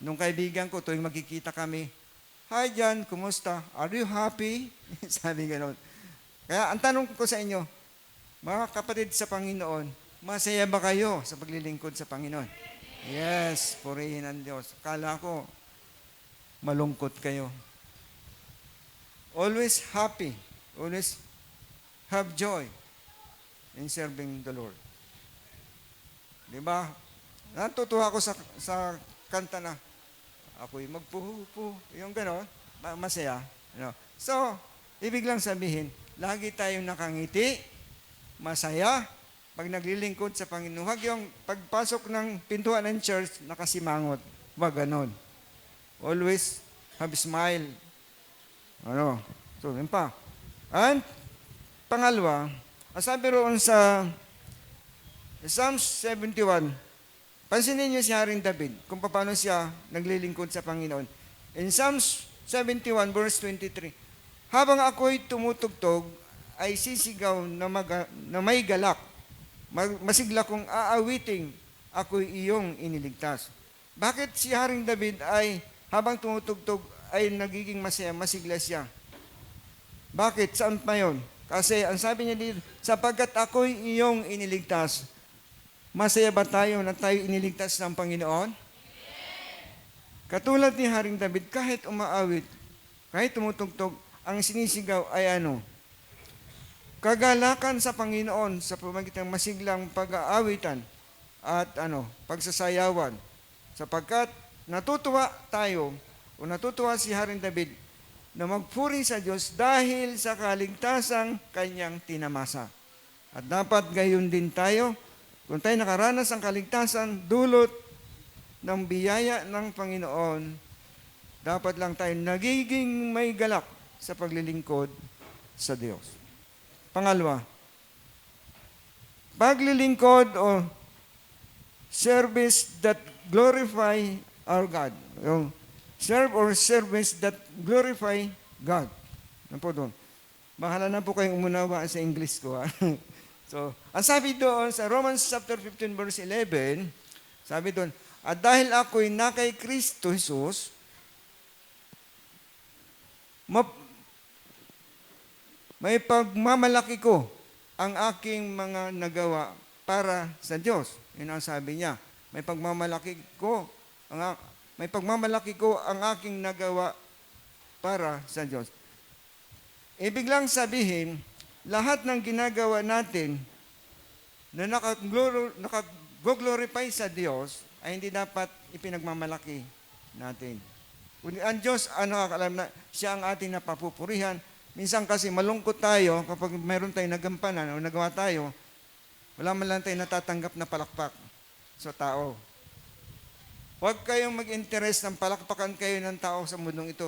nung kaibigan ko, tuwing magkikita kami, hi John, kumusta? Are you happy? Sabi gano'n. Kaya ang tanong ko sa inyo, mga kapatid sa Panginoon, masaya ba kayo sa paglilingkod sa Panginoon? Yes, purihin ang Diyos. Kala ko, malungkot kayo. Always happy. Always have joy in serving the Lord. Diba? Natutuwa ako sa kanta na, ako'y magpuhupo. Yung gano'n, masaya. You know? So, ibig lang sabihin, lagi tayong nakangiti, masaya, pag naglilingkod sa Panginoon. Huwag yung pagpasok ng pintuan ng church, nakasimangot. Huwag ganon. Always have smile. Ano? So, yun pa. And, pangalawa, sabi roon sa Psalms 71, pansinin niyo si Haring David kung paano siya naglilingkod sa Panginoon. In Psalms 71 verse 23, habang ako'y tumutugtog, ay sisigaw na may galak. Masigla kong aawiting, ako'y iyong iniligtas. Bakit si Haring David ay habang tumutugtog ay nagiging masaya, masigla siya? Bakit? Saan pa yun? Kasi ang sabi niya dito, sapagkat ako'y iyong iniligtas. Masaya ba tayo na tayo iniligtas ng Panginoon? Katulad ni Haring David, kahit umaawit, kahit tumutugtog, ang sinisigaw ay ano? Kagalakan sa Panginoon sa pamagitan ng masiglang pag-aawitan at pagsasayawan. Sapagkat natutuwa tayo o natutuwa si Haring David na magpuri sa Diyos dahil sa kaligtasang kanyang tinamasa. At dapat gayon din tayo, kung tayo nakaranas ng kaligtasan, dulot ng biyaya ng Panginoon, dapat lang tayo nagiging may galak sa paglilingkod sa Diyos. Pangalawa, paglilingkod o service that glorify our God. Yung serve or service that glorify God. Ano po doon? Bahala na po kayong umunawa sa English ko. So, ang sabi doon sa Romans chapter 15 verse 11, sabi doon, at dahil ako'y na kay Kristo Jesus, may pagmamalaki ko ang aking mga nagawa para sa Diyos. Yun ang sabi niya. May pagmamalaki ko ang aking nagawa para sa Diyos. Ibig lang sabihin, lahat ng ginagawa natin na nakaglorify sa Diyos ay hindi dapat ipinagmamalaki natin. Ang Diyos, alam na, siya ang ating napapupurihan. Minsan kasi malungkot tayo kapag mayroon tayong nagampanan o nagawa tayo, wala man lang tayong natatanggap na palakpak sa tao. Huwag kayong mag-interest ng palakpakan kayo ng tao sa mundong ito.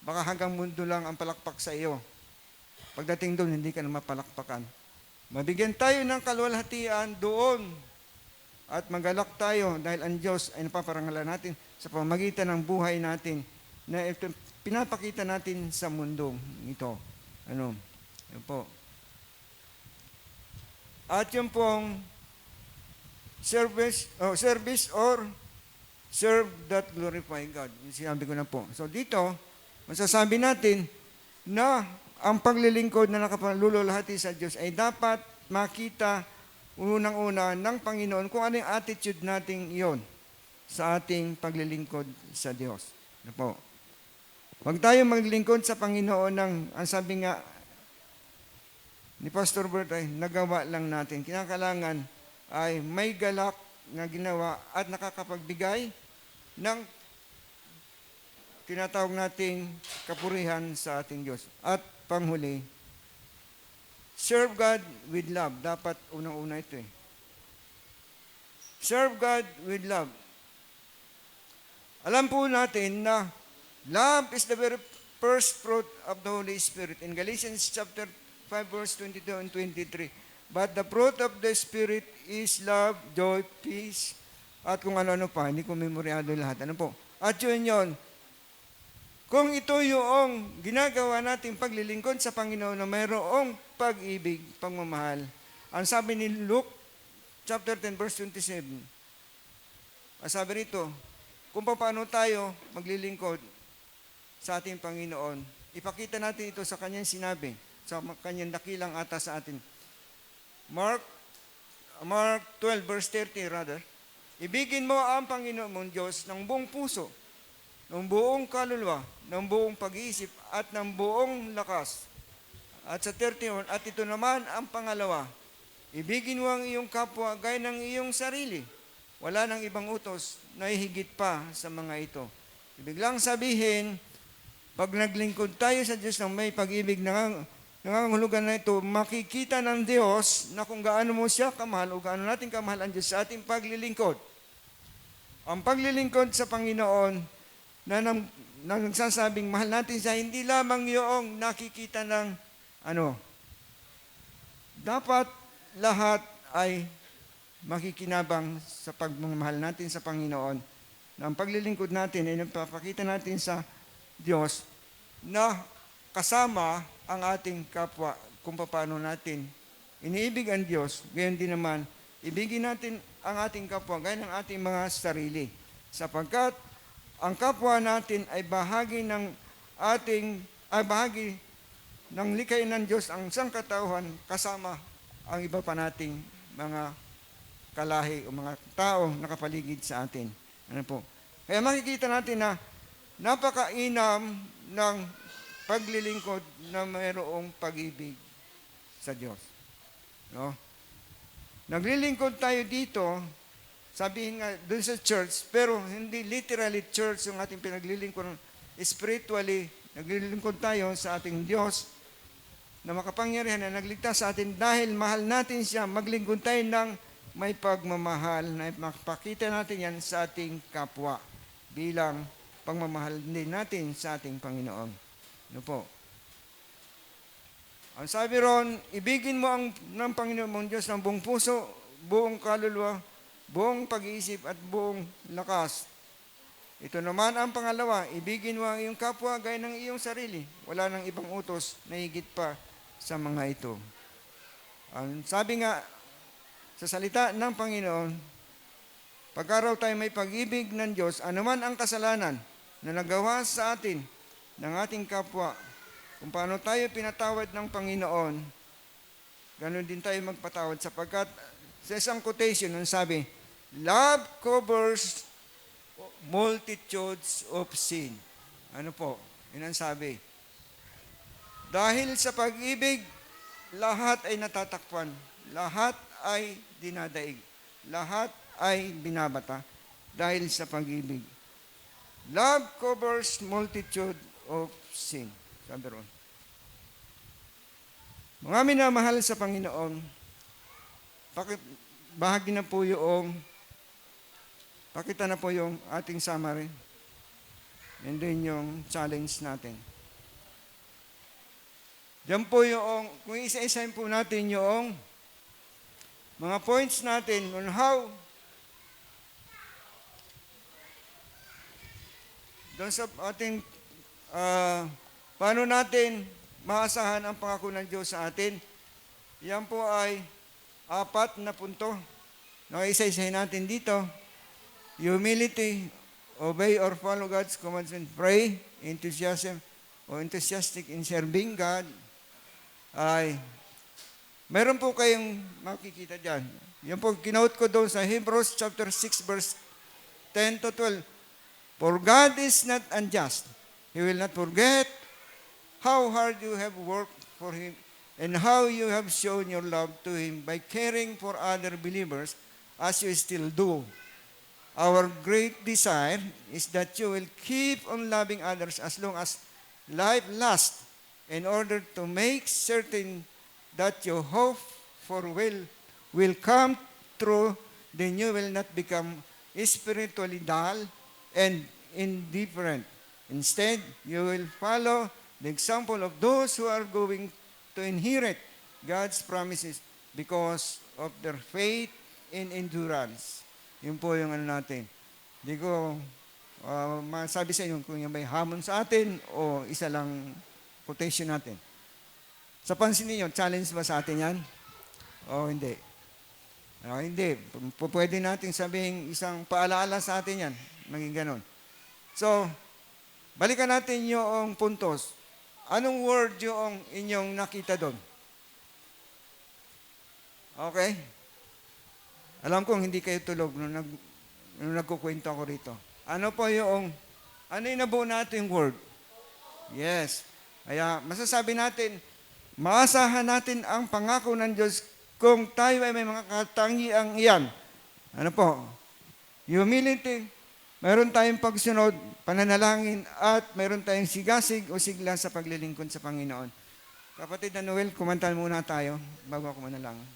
Baka hanggang mundo lang ang palakpak sa iyo. Pagdating doon, hindi ka na mapalakpakan. Mabigyan tayo ng kaluwalhatian doon at magalak tayo dahil ang Diyos ay napaparangalan natin sa pamagitan ng buhay natin na ito, pinapakita natin sa mundo ito. Yun po. At yung pong service or serve that glorify God. Yung sinabi ko na po. So dito, masasabi natin na ang paglilingkod na nakapalululhati sa Diyos ay dapat makita unang-una ng Panginoon kung ano yung attitude natin iyon sa ating paglilingkod sa Diyos. Ano po? Huwag tayo maglingkod sa Panginoon ng, ang sabi nga ni Pastor Bert ay nagawa lang natin. Kinakailangan ay may galak na ginawa at nakakapagbigay ng tinatawag nating kapurihan sa ating Diyos. At panghuli, serve God with love. Dapat unang-una ito eh. Serve God with love. Alam po natin na love is the very first fruit of the Holy Spirit. In Galatians chapter 5 verse 22 and 23. But the fruit of the Spirit is love, joy, peace, at kung ano-ano pa. Hindi ko memoryado lahat. Ano po? At yun. Kung ito yung ginagawa natin paglilingkod sa Panginoon na mayroong pag-ibig, pagmamahal. Ang sabi ni Luke chapter 10 verse 27. Ang sabi rito, kung paano tayo maglilingkod sa ating Panginoon, ipakita natin ito sa kanyang sinabi, sa kanyang dakilang atas sa atin. Mark 12 verse 30 rather. Ibigin mo ang Panginoon mong Diyos ng buong puso, ng buong kaluluwa, ng buong pag-iisip, at ng buong lakas. At sa 31, at ito naman ang pangalawa, ibigin mo ang iyong kapwa gaya ng iyong sarili. Wala nang ibang utos na higit pa sa mga ito. Ibig lang sabihin, pag naglingkod tayo sa Diyos ng may pag-ibig nangangahulugan na ito, makikita ng Diyos na kung gaano mo siya kamahal o gaano natin kamahal ang Diyos sa ating paglilingkod. Ang paglilingkod sa Panginoon na nagsasabing mahal natin siya, hindi lamang yung nakikita ng dapat lahat ay makikinabang sa pagmamahal natin sa Panginoon na ang paglilingkod natin ay nagpapakita natin sa Diyos na kasama ang ating kapwa kung paano natin iniibig ang Diyos, gayon din naman, ibigin natin ang ating kapwa gaya ng ating mga sarili. Sapagkat ang kapwa natin ay bahagi ng likay ng Diyos, ang sangkatauhan kasama ang iba pa nating mga kalahi o mga tao nakapaligid sa atin. Ano po? Kaya makikita natin na napakainam ng paglilingkod na mayroong pag-ibig sa Diyos. No? Naglilingkod tayo dito, sabihin nga dun sa church, pero hindi literally church yung ating pinaglilingkod. Spiritually, naglilingkod tayo sa ating Diyos na makapangyarihan na nagligtas sa atin dahil mahal natin siya. Maglingkod tayo ng may pagmamahal na makapakita natin yan sa ating kapwa bilang pagmamahal din natin sa ating Panginoon. Ano po? Ang sabi ron, ibigin mo ng Panginoon mong Diyos ng buong puso, buong kaluluwa, buong pag-iisip at buong lakas. Ito naman ang pangalawa, ibigin mo ang iyong kapwa gaya ng iyong sarili. Wala nang ibang utos na higit pa sa mga ito. Ang sabi nga sa salita ng Panginoon, pagkaraw tayo may pag-ibig ng Diyos, anuman ang kasalanan na nagawa sa atin ng ating kapwa, kung paano tayo pinatawad ng Panginoon, ganun din tayo magpatawad sapagkat sa isang quotation, ang sabi, love covers multitudes of sin. Ano po? Yun ang sabi. Dahil sa pag-ibig, lahat ay natatakpan. Lahat ay dinadaig. Lahat ay binabata dahil sa pag-ibig. Love covers multitude of sin. Sabi ron. Mga minamahal sa Panginoon, bahagi na po yung pakita na po yung ating summary. And then yung challenge natin. Diyan po yung, kung isa-isahin po natin yung mga points natin on how doon sa ating paano natin maasahan ang pangako ng Diyos sa atin. Yan po ay 4 na punto. Isa-isahin natin dito. Humility, obey or follow God's commandments, pray, enthusiasm, o enthusiastic in serving God, ay meron po kayong makikita dyan. Yan po, kinote ko doon sa Hebrews chapter 6, verse 10 to 12. For God is not unjust. He will not forget how hard you have worked for Him and how you have shown your love to Him by caring for other believers as you still do. Our great desire is that you will keep on loving others as long as life lasts in order to make certain that your hope for will come true, then you will not become spiritually dull and indifferent. Instead, you will follow the example of those who are going to inherit God's promises because of their faith and endurance. Yun po yung ano natin. Hindi ko masabi sa inyo kung yung may hamon sa atin o isa lang quotation natin. Sa pansin niyo, challenge ba sa atin yan? O hindi? Hindi. Pwede natin sabihin isang paalaala sa atin yan. Maging ganon. So, balikan natin yung puntos. Anong word yung inyong nakita doon? Okay? Alam kong hindi kayo tulog nung nagkukwento ako rito. Ano yung nabuo natin word? Yes. Kaya masasabi natin, maasahan natin ang pangako ng Diyos kung tayo ay may mga katangiang iyan. Ano po? Humility, mayroon tayong pagsunod, pananalangin, at mayroon tayong sigasig o sigla sa paglilingkod sa Panginoon. Kapatid na Noel, kumanta muna tayo bago ako manalangin.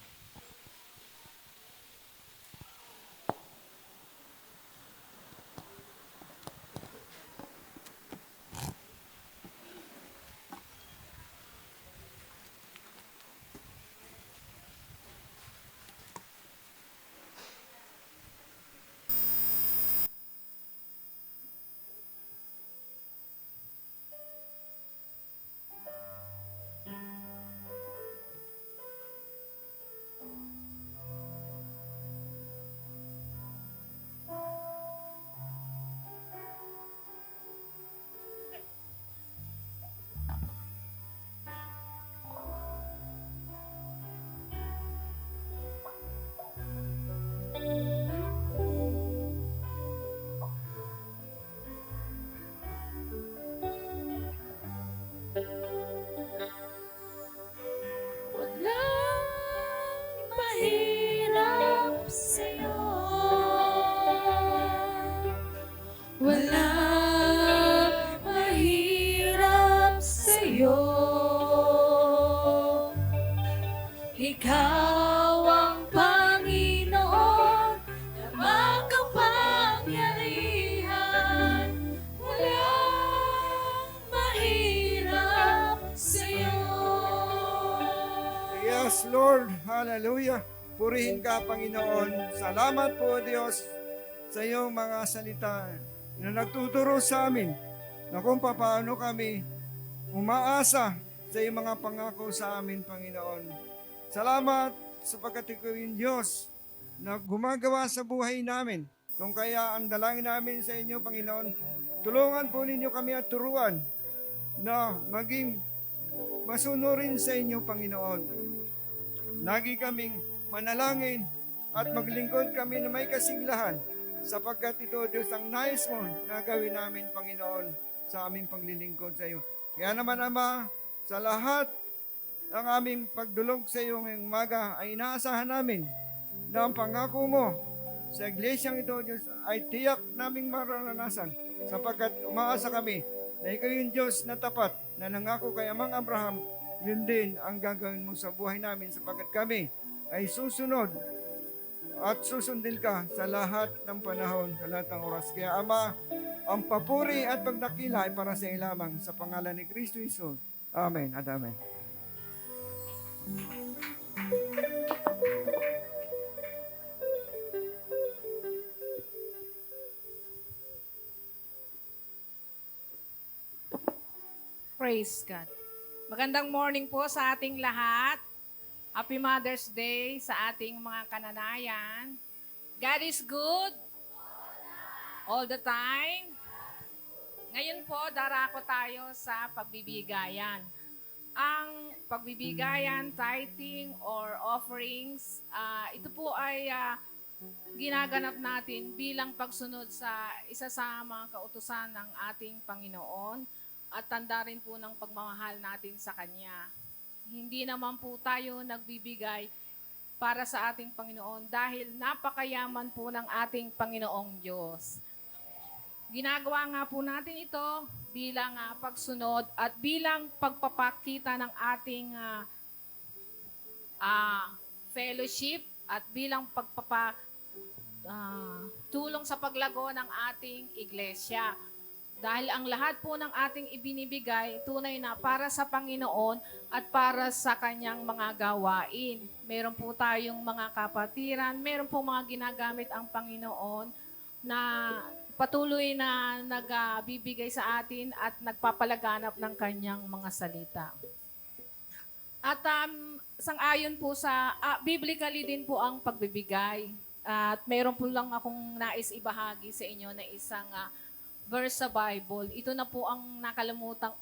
Yes, Lord. Hallelujah. Purihin ka, Panginoon. Salamat po, Diyos, sa iyong mga salita na nagtuturo sa amin na kung paano kami umaasa sa iyong mga pangako sa amin, Panginoon. Salamat sapagkat ikaw yung Diyos na gumagawa sa buhay namin. Kung kaya ang dalangin namin sa inyo, Panginoon, tulungan po ninyo kami at turuan na maging masunurin sa inyo, Panginoon. Lagi kaming manalangin at maglingkod kami na may kasiglahan sapagkat ito, Diyos, ang nais mo na gawin namin, Panginoon, sa aming paglilingkod sa iyo. Kaya naman, Ama, sa lahat ng aming pagdulog sa iyo ngayong umaga ay inaasahan namin na ang pangako mo sa iglesyang ito, Diyos, ay tiyak naming mararanasan sapagkat umaasa kami na ikaw yung Diyos na tapat na nangako kay Amang Abraham, yun din ang gagawin mo sa buhay namin sapagkat kami ay susunod at susundin ka sa lahat ng panahon, sa lahat ng oras. Kaya Ama, ang papuri at pagdakila ay para sa iyo lamang sa pangalan ni Kristo Jesus. Amen at amen. Praise God. Magandang morning po sa ating lahat. Happy Mother's Day sa ating mga kananayan. God is good all the time. Ngayon po, darako tayo sa pagbibigayan. Ang pagbibigayan, tithing, or offerings, ito po ay ginaganap natin bilang pagsunod sa isa sa mga kautusan ng ating Panginoon at tanda rin po ng pagmamahal natin sa Kanya. Hindi naman po tayo nagbibigay para sa ating Panginoon dahil napakayaman po ng ating Panginoong Diyos. Ginagawa nga po natin ito bilang pagsunod at bilang pagpapakita ng ating fellowship at bilang tulong sa paglago ng ating iglesia. Dahil ang lahat po ng ating ibinibigay, tunay na para sa Panginoon at para sa Kanyang mga gawain. Meron po tayong mga kapatiran, meron po mga ginagamit ang Panginoon na patuloy na nagbibigay sa atin at nagpapalaganap ng Kanyang mga salita. At sang-ayon po sa, biblically din po ang pagbibigay. At meron po lang akong nais ibahagi sa inyo na isang verse sa Bible. Ito na po ang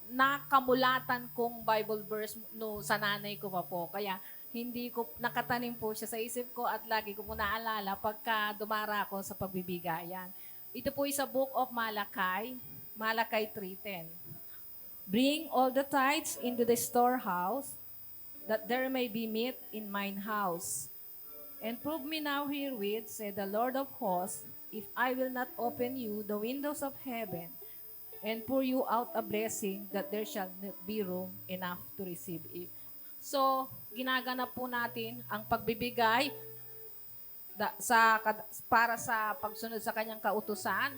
nakamulatan kong Bible verse sa nanay ko pa po. Kaya hindi ko nakatanim po siya sa isip ko at lagi ko po naalala pagka dumara ako sa pagbibigayan. Ito po ay sa Book of Malachi, Malachi 3:10. Bring all the tithes into the storehouse, that there may be meat in mine house. And prove me now herewith, said the Lord of hosts, if I will not open you the windows of heaven and pour you out a blessing that there shall not be room enough to receive it. So, ginaganap po natin ang pagbibigay para sa pagsunod sa kanyang kautusan.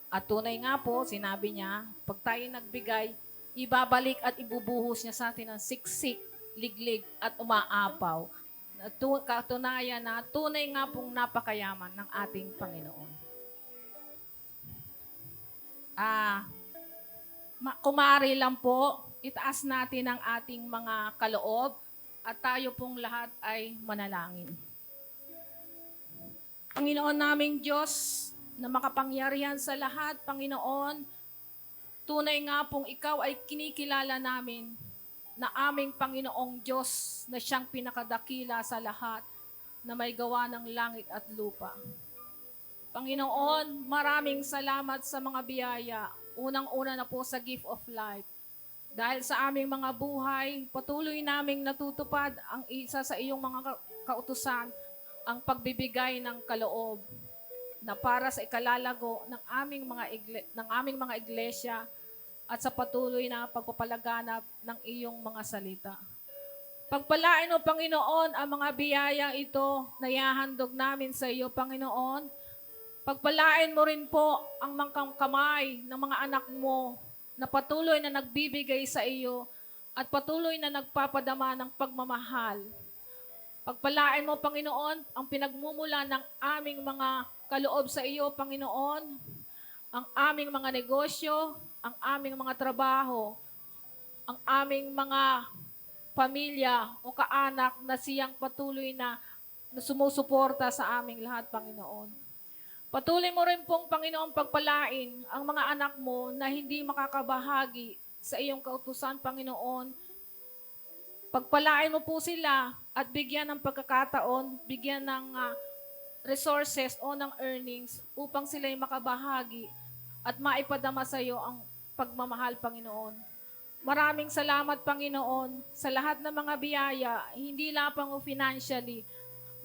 At tunay nga po, sinabi niya, pag tayo nagbigay, ibabalik at ibubuhos niya sa atin ng siksik, liglig at umaapaw. Katunayan na tunay nga pong napakayaman ng ating Panginoon. Kumari lang po, itaas natin ang ating mga kaloob at tayo pong lahat ay manalangin. Panginoon naming Diyos na makapangyarihan sa lahat, Panginoon, tunay nga pong Ikaw ay kinikilala namin na aming Panginoong Diyos na siyang pinakadakila sa lahat na may gawa ng langit at lupa. Panginoon, maraming salamat sa mga biyaya. Unang-una na po sa gift of life. Dahil sa aming mga buhay, patuloy naming natutupad ang isa sa iyong mga kautusan, ang pagbibigay ng kaloob na para sa ikalalago ng aming mga iglesia at sa patuloy na pagpapalaganap ng iyong mga salita. Pagpalain mo, Panginoon, ang mga biyayang ito na ihahandog namin sa iyo, Panginoon. Pagpalain mo rin po ang mga kamay ng mga anak mo na patuloy na nagbibigay sa iyo at patuloy na nagpapadama ng pagmamahal. Pagpalain mo, Panginoon, ang pinagmumula ng aming mga kaloob sa iyo, Panginoon, ang aming mga negosyo, ang aming mga trabaho, ang aming mga pamilya o kaanak na siyang patuloy na sumusuporta sa aming lahat, Panginoon. Patuloy mo rin pong, Panginoon, pagpalain ang mga anak mo na hindi makakabahagi sa iyong kautusan, Panginoon. Pagpalain mo po sila at bigyan ng pagkakataon, bigyan ng resources o ng earnings upang sila'y makabahagi at maipadama sa iyo ang pagmamahal, Panginoon. Maraming salamat, Panginoon, sa lahat ng mga biyaya, hindi lamang financially,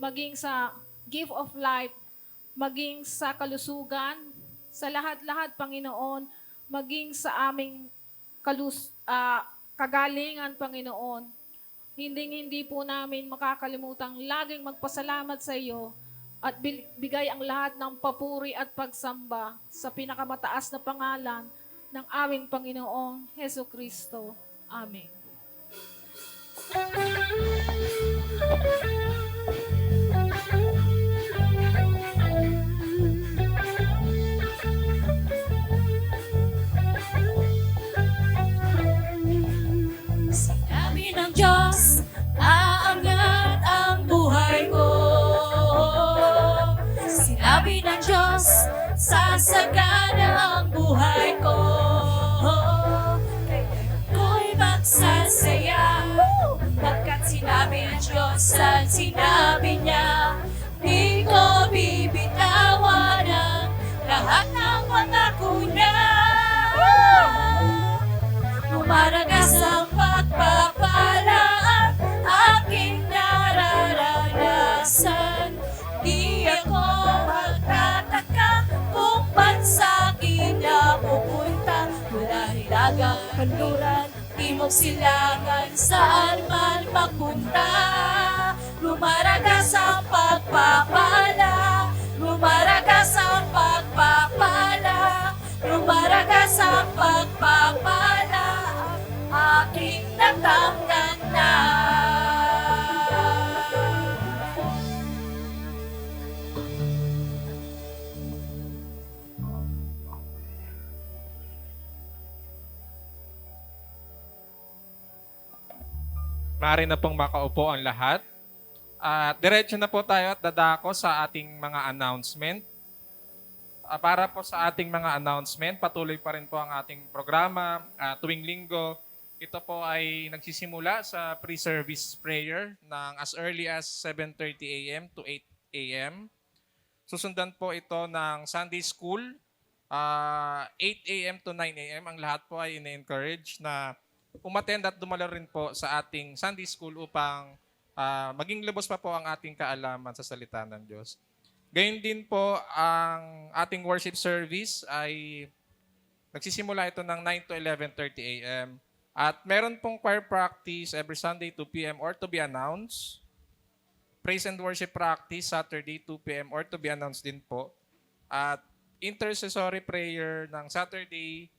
maging sa gift of life, maging sa kalusugan, sa lahat-lahat, Panginoon, maging sa aming kagalingan, Panginoon. Hindi po namin makakalimutang laging magpasalamat sa iyo at bigay ang lahat ng papuri at pagsamba sa pinakamataas na pangalan ng aming Panginoong Heso Kristo. Amen. Sinabi ng Diyos, aangat ang buhay ko. Sinabi ng Diyos, sasagana ang buhay ko. Kaya ako'y magsasaya, pagkat sinabi ng Diyos at sinabi niya, di ko bibitawan ang lahat ng pangako niya. Lumaragas ang pagpapala at aking nararanasan. Di ako magtataka kung ba't sa'kin na pupunta. Mula hilagang kanluran, timog silangan, saan man magpunta. Lumaragas ang pagpapala, lumaragas ang pagpapala, lumaragas ang pagpapala, aking natamnan na. Maaari na pong makaupo ang lahat. At diretso na po tayo at dadako sa ating mga announcement. Para po sa ating mga announcement, patuloy pa rin po ang ating programa tuwing linggo. Ito po ay nagsisimula sa pre-service prayer ng as early as 7:30 a.m. to 8 a.m. Susundan po ito ng Sunday School, 8 a.m. to 9 a.m. Ang lahat po ay ina-encourage na umattend at dumalo rin po sa ating Sunday School upang maging lubos pa po ang ating kaalaman sa salita ng Diyos. Gayun din po, ang ating worship service ay nagsisimula ito ng 9 to 11:30 a.m. At meron pong choir practice every Sunday 2 p.m. or to be announced. Praise and worship practice Saturday 2 p.m. or to be announced din po. At intercessory prayer ng Saturday,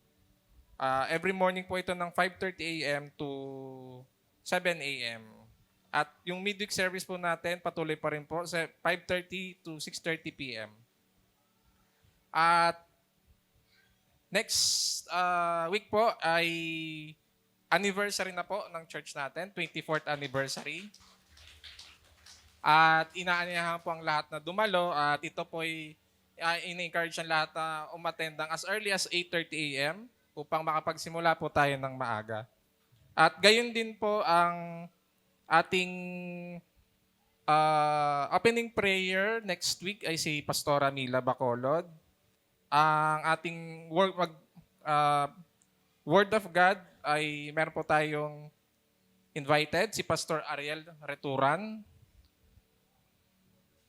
every morning po ito ng 5:30 a.m. to 7 a.m. At yung midweek service po natin, patuloy pa rin po sa 5:30 to 6:30 p.m. At next week po ay anniversary na po ng church natin, 24th anniversary. At inaanyahan po ang lahat na dumalo at ito po ay in-encourage ang lahat na umatendang as early as 8:30 a.m. upang makapagsimula po tayo ng maaga. At gayon din po ang ating opening prayer next week ay si Pastora Mila Bacolod. Ang ating Word of God ay meron po tayong invited, si Pastor Ariel Returan.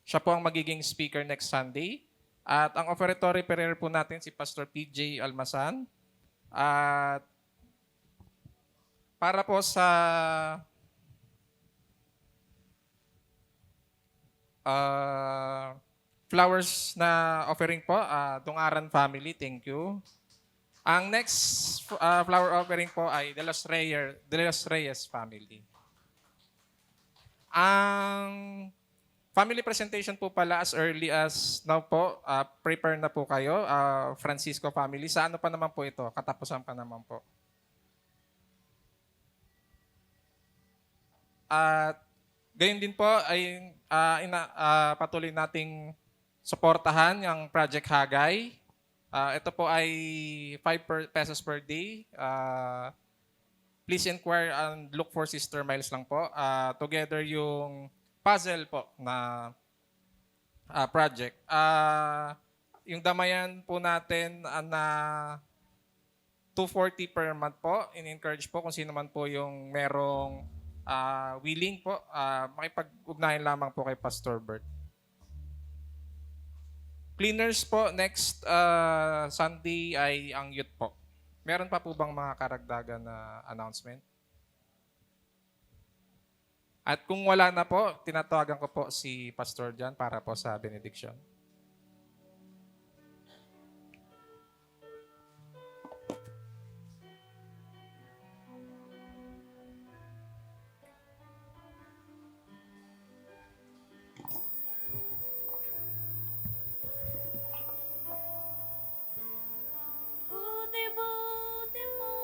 Siya po ang magiging speaker next Sunday. At ang offertory prayer po natin si Pastor PJ Almasan. At para po sa flowers na offering po, Dungaran family, thank you. Ang next flower offering po ay De Los Reyes family. Ang family presentation po pala as early as now po, prepare na po kayo, Francisco family. Sa ano pa naman po ito? Katapusan pa naman po. At gayon din po ay patuloy nating suportahan yung Project Hagay. Ito po ay 5 pesos per day. Please inquire and look for Sister Miles lang po. Together yung puzzle po na project. Yung damayan po natin na 240 per month po. In-encourage po kung sino man po yung merong willing po. Makipag-ugnayan lamang po kay Pastor Bert. Cleaners po, next Sunday ay ang youth po. Meron pa po bang mga karagdagan na announcement? At kung wala na po, tinatawagan ko po si Pastor John para po sa benediction. Buti-buti mo,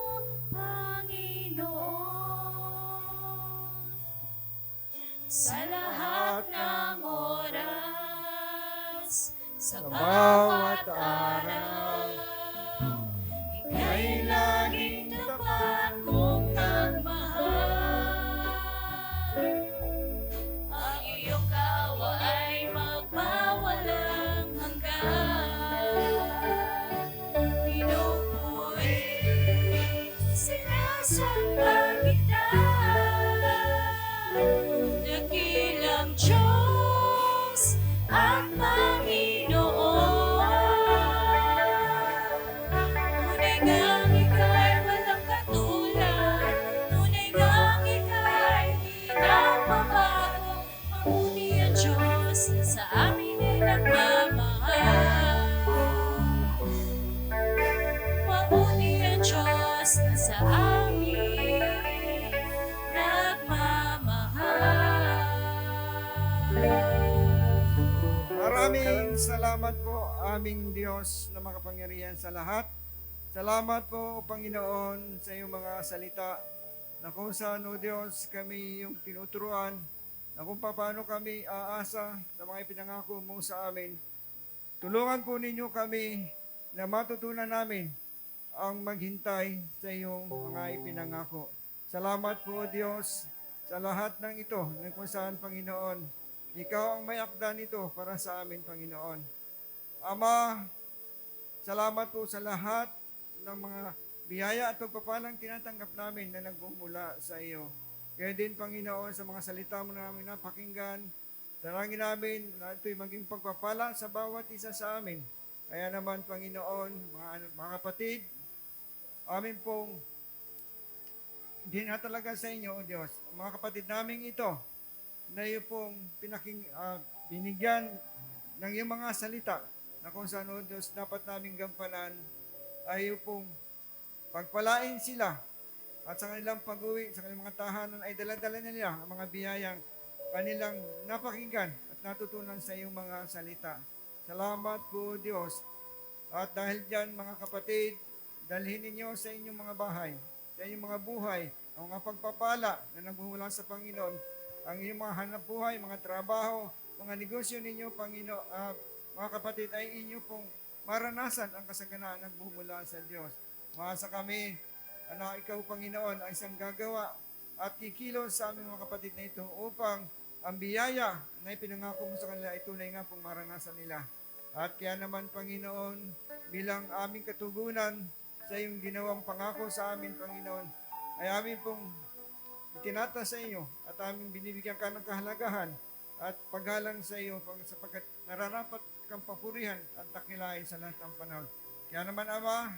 Panginoon, sa lahat ng oras, sa bawat araw, ika'y laging tapat kong nagmahal. Ang iyong kawa ay magpawalang hanggan. Pinupuri, sinasamba kita, dakilang Diyos at Panginoon. Tunay ngang ika'y walang katulad, tunay ngang ika'y di napabago. Mabuti ang Diyos na sa amin ay nagmamahal. Mabuti ang Diyos na sa amin nagmamahal. Maraming salamat po, aming Diyos na makapangyarihan sa lahat. Salamat po, Panginoon, sa iyong mga salita na kung saan, O Diyos, kami yung tinuturuan na kung paano kami aasa sa mga ipinangako mo sa amin. Tulungan po ninyo kami na matutunan namin ang maghintay sa iyong mga ipinangako. Salamat po, O Diyos, sa lahat ng ito, na kung saan, Panginoon, ikaw ang may akda nito para sa amin, Panginoon. Ama, salamat po sa lahat ng mga biyaya at pagpapalang tinatanggap namin na nagmumula sa iyo. Kaya din, Panginoon, sa mga salita mo na namin napakinggan, dalangin namin na ito'y maging pagpapala sa bawat isa sa amin. Kaya naman, Panginoon, mga kapatid, amin pong dinatalaga sa inyo, O Diyos, mga kapatid namin ito, na iyo pong binigyan ng iyong mga salita na kung saan, O Diyos, dapat naming gampanan ay iyo pong pagpalain sila at sa kanilang pag-uwi, sa kanilang mga tahanan ay dala-dala nila ang mga biyayang kanilang napakinggan at natutunan sa iyong mga salita. Salamat po, Diyos. At dahil dyan, mga kapatid, dalhin ninyo sa inyong mga bahay, sa inyong mga buhay, ang mga pagpapala na nagmumula sa Panginoon, ang inyong mga hanap buhay, mga trabaho, mga negosyo ninyo, Panginoon, mga kapatid, ay inyo pong maranasan ang kasaganaan ng bumula sa Diyos. Maasa kami na ikaw, Panginoon, ay isang gagawa at kikilos sa aming mga kapatid na ito upang ang biyaya na ipinangako mo sa kanila ay tunay nga pong maranasan nila. At kaya naman, Panginoon, bilang aming katugunan sa iyong ginawang pangako sa amin, Panginoon, ay amin pong itinata sa iyo at aming binibigyan ka ng kahalagahan at paghalang sa iyo sapagkat nararapat kang papurihan at dakilain sa lahat ng panahon. Kaya naman, Ama,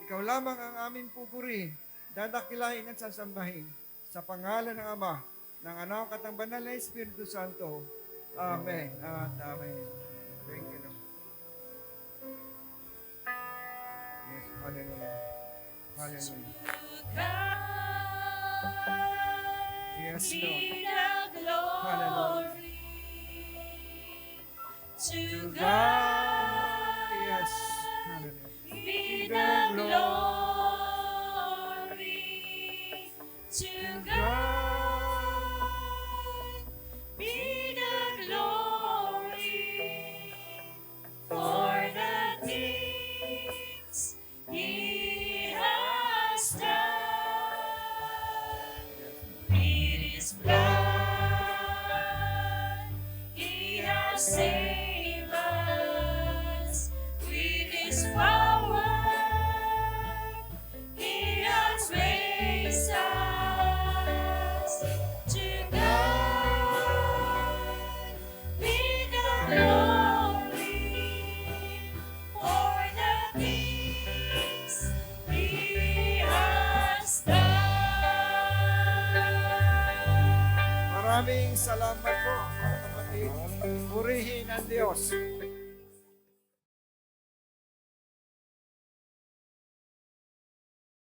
ikaw lamang ang aming pupuri, dadakilain at sasambahin sa pangalan ng Ama, ng Anak at ng Banal na Espiritu Santo. Amen at Amen. Thank you, Lord. Yes, hallelujah. Hallelujah. Yes, Lord. Be the glory. God Yes. Hallelujah. be the glory. To God be the glory for the things He has done. With His blood He has saved us. With His power He has raised us. To God be the glory for the things He has done. Maraming salamat po, mga kapatid. Purihin ang Diyos.